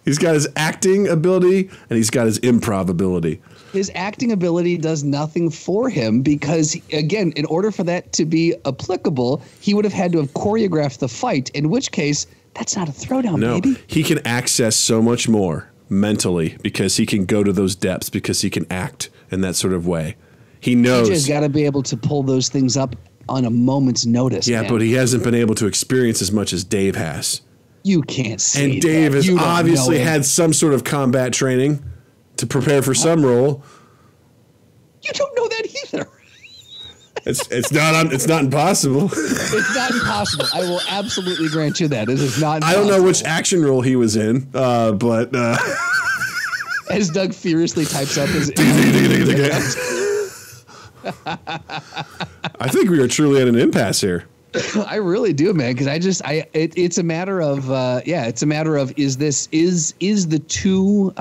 acting ability, and he's got his improv ability. His acting ability does nothing for him because, again, in order for that to be applicable, he would have had to have choreographed the fight, in which case, that's not a throwdown, baby. He can access so much more mentally because he can go to those depths because he can act in that sort of way. He knows. TJ's got to be able to pull those things up on a moment's notice. Yeah, man. but he hasn't been able to experience as much as Dave has. You can't say And Dave that. has obviously had some sort of combat training to prepare for some role. You don't know that either. It's not impossible. It's not impossible. I will absolutely grant you that. It is not impossible. I don't know which action role he was in, but as Doug furiously types up his I think we are truly at an impasse here. I really do, man, because it's a matter of it's a matter of is the two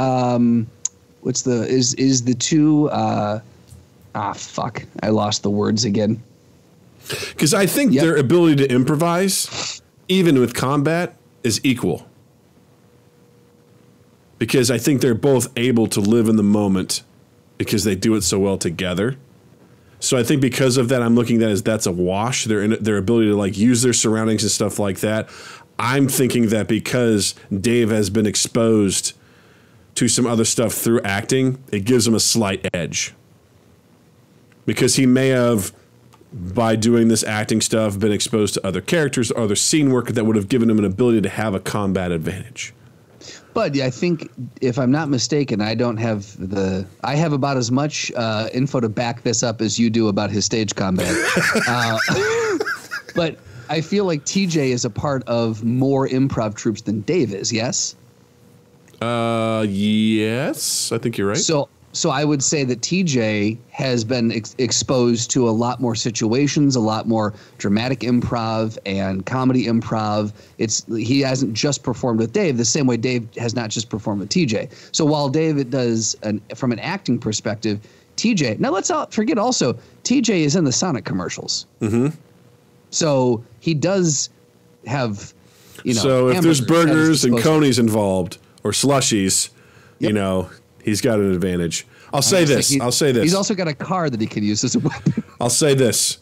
I lost the words again. Because I think their ability to improvise, even with combat, is equal. Because I think they're both able to live in the moment because they do it so well together. So I think because of that, I'm looking at it as that's a wash. Their ability to like use their surroundings and stuff like that. I'm thinking that because Dave has been exposed to some other stuff through acting, it gives him a slight edge. Because he may have, by doing this acting stuff, been exposed to other characters or other scene work that would have given him an ability to have a combat advantage. But yeah, I think, if I'm not mistaken, I have about as much info to back this up as you do about his stage combat. But I feel like TJ is a part of more improv troops than Dave is, yes? Yes, I think you're right. So I would say that TJ has been exposed to a lot more situations, a lot more dramatic improv and comedy improv. He hasn't just performed with Dave the same way Dave has not just performed with TJ. So while Dave does from an acting perspective, TJ. Now let's not forget also TJ is in the Sonic commercials. Mm-hmm. So he does have, So if there's burgers and conies involved or slushies, he's got an advantage. I'll say this. He's also got a car that he can use as a weapon. I'll say this.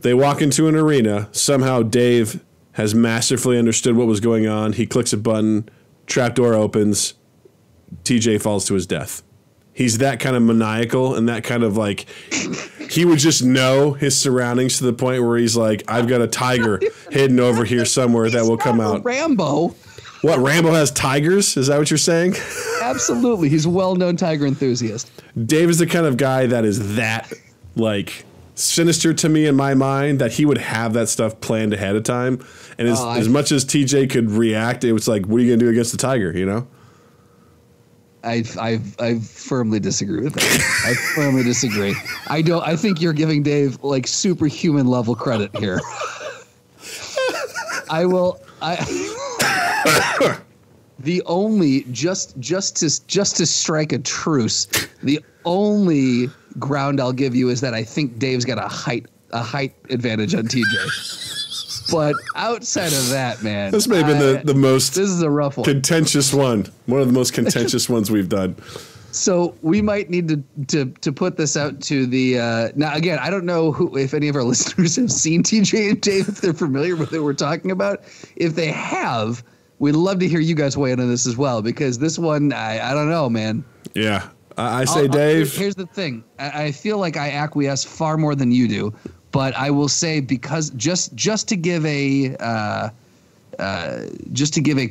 They walk into an arena. Somehow Dave has masterfully understood what was going on. He clicks a button. Trapdoor opens. TJ falls to his death. He's that kind of maniacal and that kind of like, he would just know his surroundings to the point where he's like, I've got a tiger hidden over here somewhere that will come out. Rambo. What, Rambo has tigers? Is that what you're saying? Absolutely. He's a well-known tiger enthusiast. Dave is the kind of guy that is that, like, sinister to me in my mind that he would have that stuff planned ahead of time. And as much as TJ could react, it was like, what are you going to do against the tiger, I firmly disagree with that. I firmly disagree. I think you're giving Dave, like, superhuman level credit here. The only just to strike a truce, the only ground I'll give you is that I think Dave's got a height advantage on TJ. But outside of that, man, this may have been the most. This is a rough one. Contentious one. One of the most contentious ones we've done. So we might need to put this out to the now again. I don't know if any of our listeners have seen TJ and Dave, if they're familiar with what we're talking about. If they have, we'd love to hear you guys weigh in on this as well, because this one I don't know, man. Yeah, I say Dave. Here's the thing. I feel like I acquiesce far more than you do, but I will say because just to give a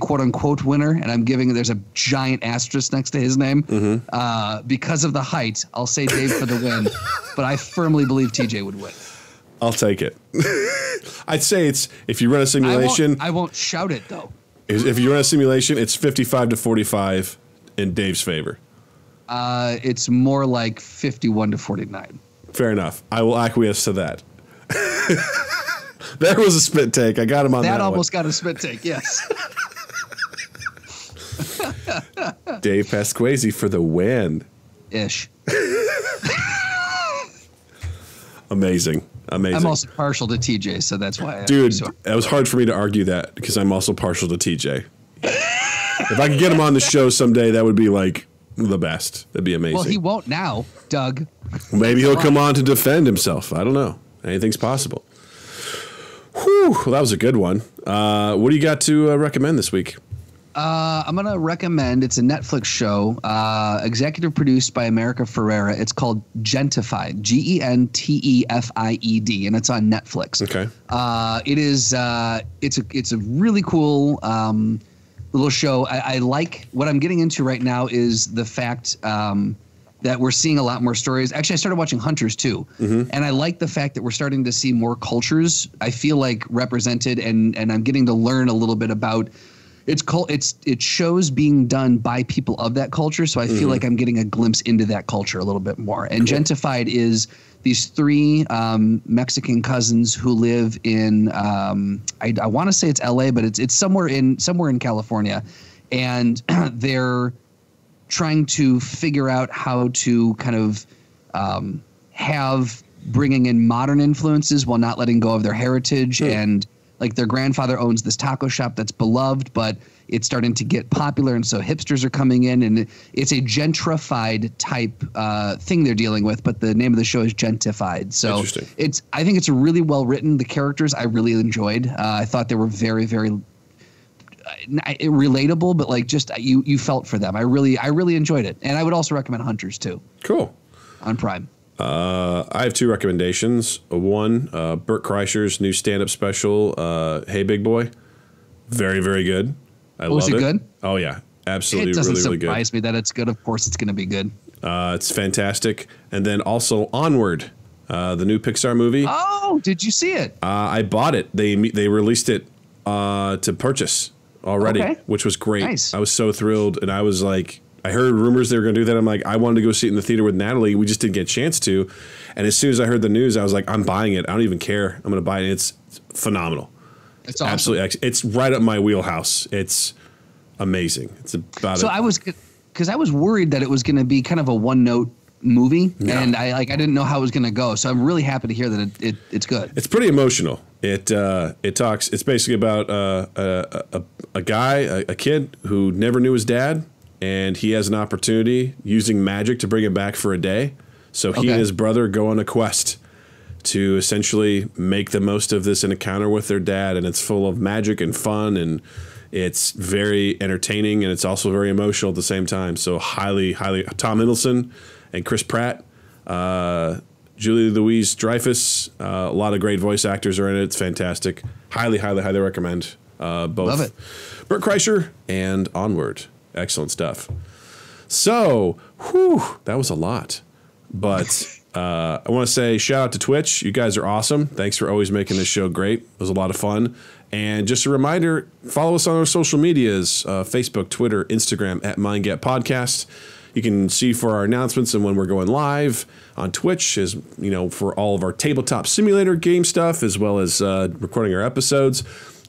quote unquote winner, and I'm giving there's a giant asterisk next to his name because of the height. I'll say Dave for the win, but I firmly believe TJ would win. I'll take it. I'd say it's if you run a simulation. I won't shout it though. If you run a simulation, it's 55-45 in Dave's favor. It's more like 51-49. Fair enough. I will acquiesce to that. There was a spit take. I got him on that. That almost got a spit take. Yes. Dave Pasquesi for the win. Ish. Amazing. I'm also partial to TJ, so that's why. Dude, it was hard for me to argue that because I'm also partial to TJ. If I could get him on the show someday, that would be like the best. That'd be amazing. Well, he won't now, Doug. Maybe he'll come on to defend himself. I don't know. Anything's possible. Whew, well, that was a good one. What do you got to recommend this week? I'm going to recommend, it's a Netflix show, executive produced by America Ferrera. It's called Gentified, GentefIed, and it's on Netflix. Okay. It's a really cool little show. I like what I'm getting into right now is the fact that we're seeing a lot more stories. Actually, I started watching Hunters too, and I like the fact that we're starting to see more cultures. I feel like represented, and I'm getting to learn a little bit about. It shows being done by people of that culture, so I feel like I'm getting a glimpse into that culture a little bit more. And cool. Gentified is these three Mexican cousins who live in I want to say it's LA, but it's somewhere in California, and they're trying to figure out how to kind of have bringing in modern influences while not letting go of their heritage and. Like their grandfather owns this taco shop that's beloved, but it's starting to get popular, and so hipsters are coming in, and it's a gentrified type thing they're dealing with. But the name of the show is Gentified. So I think it's really well written. The characters I really enjoyed. I thought they were very, very relatable, but like just you felt for them. I really enjoyed it, and I would also recommend Hunters too. Cool. On Prime. I have two recommendations. One, Bert Kreischer's new stand-up special, Hey Big Boy. Very, very good. I love it. Was it good? Oh, yeah. Absolutely, really, really good. It doesn't surprise me that it's good. Of course it's going to be good. It's fantastic. And then also Onward, the new Pixar movie. Oh, did you see it? I bought it. They released it to purchase already, which was great. Nice. I was so thrilled, and I was like... I heard rumors they were going to do that. I'm like, I wanted to go see it in the theater with Natalie. We just didn't get a chance to. And as soon as I heard the news, I was like, I'm buying it. I don't even care. I'm going to buy it. It's phenomenal. It's awesome. Absolutely. It's right up my wheelhouse. It's amazing. It's about so I was worried that it was going to be kind of a one-note movie, and I didn't know how it was going to go. So I'm really happy to hear that it's good. It's pretty emotional. It talks. It's basically about a guy, a kid who never knew his dad. And he has an opportunity using magic to bring him back for a day. So he and his brother go on a quest to essentially make the most of this encounter with their dad. And it's full of magic and fun. And it's very entertaining. And it's also very emotional at the same time. So highly, Tom Hiddleston and Chris Pratt, Julie Louis-Dreyfus, a lot of great voice actors are in it. It's fantastic. Highly recommend both. Love it. Bert Kreischer and Onward. Excellent stuff. So, that was a lot. But I want to say shout out to Twitch. You guys are awesome. Thanks for always making this show great. It was a lot of fun. And just a reminder, follow us on our social medias, Facebook, Twitter, Instagram, at MindGap Podcast. You can see for our announcements and when we're going live on Twitch, as you know, for all of our tabletop simulator game stuff, as well as recording our episodes.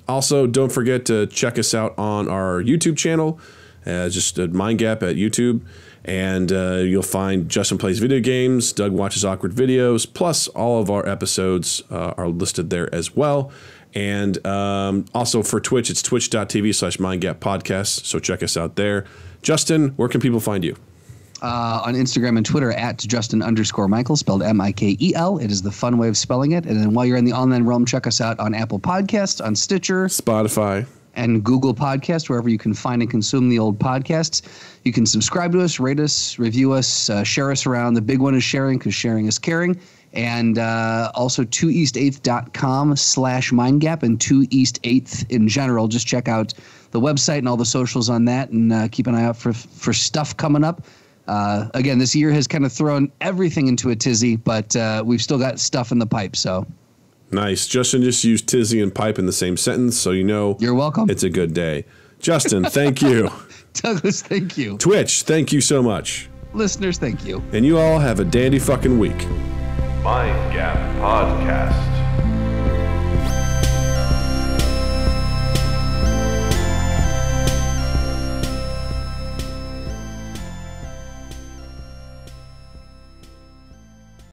Also, don't forget to check us out on our YouTube channel. Just MindGap at YouTube, and you'll find Justin Plays Video Games, Doug Watches Awkward Videos, plus all of our episodes are listed there as well. And also for Twitch, it's twitch.tv/MindGap Podcast, so check us out there. Justin, where can people find you? On Instagram and Twitter at Justin_Michael, spelled Mikel. It is the fun way of spelling it. And then while you're in the online realm, check us out on Apple Podcasts, on Stitcher, Spotify, and Google Podcast, wherever you can find and consume the old podcasts. You can subscribe to us, rate us, review us, share us around. The big one is sharing, because sharing is caring. And also 2east8th.com/mindgap and 2east8th in general. Just check out the website and all the socials on that, and keep an eye out for stuff coming up. Again, this year has kind of thrown everything into a tizzy, but we've still got stuff in the pipe. So nice. Justin just used tizzy and pipe in the same sentence, so you know you're welcome. It's a good day. Justin, thank you. Douglas, thank you. Twitch, thank you so much. Listeners, thank you. And you all have a dandy fucking week. Mind Gap Podcast.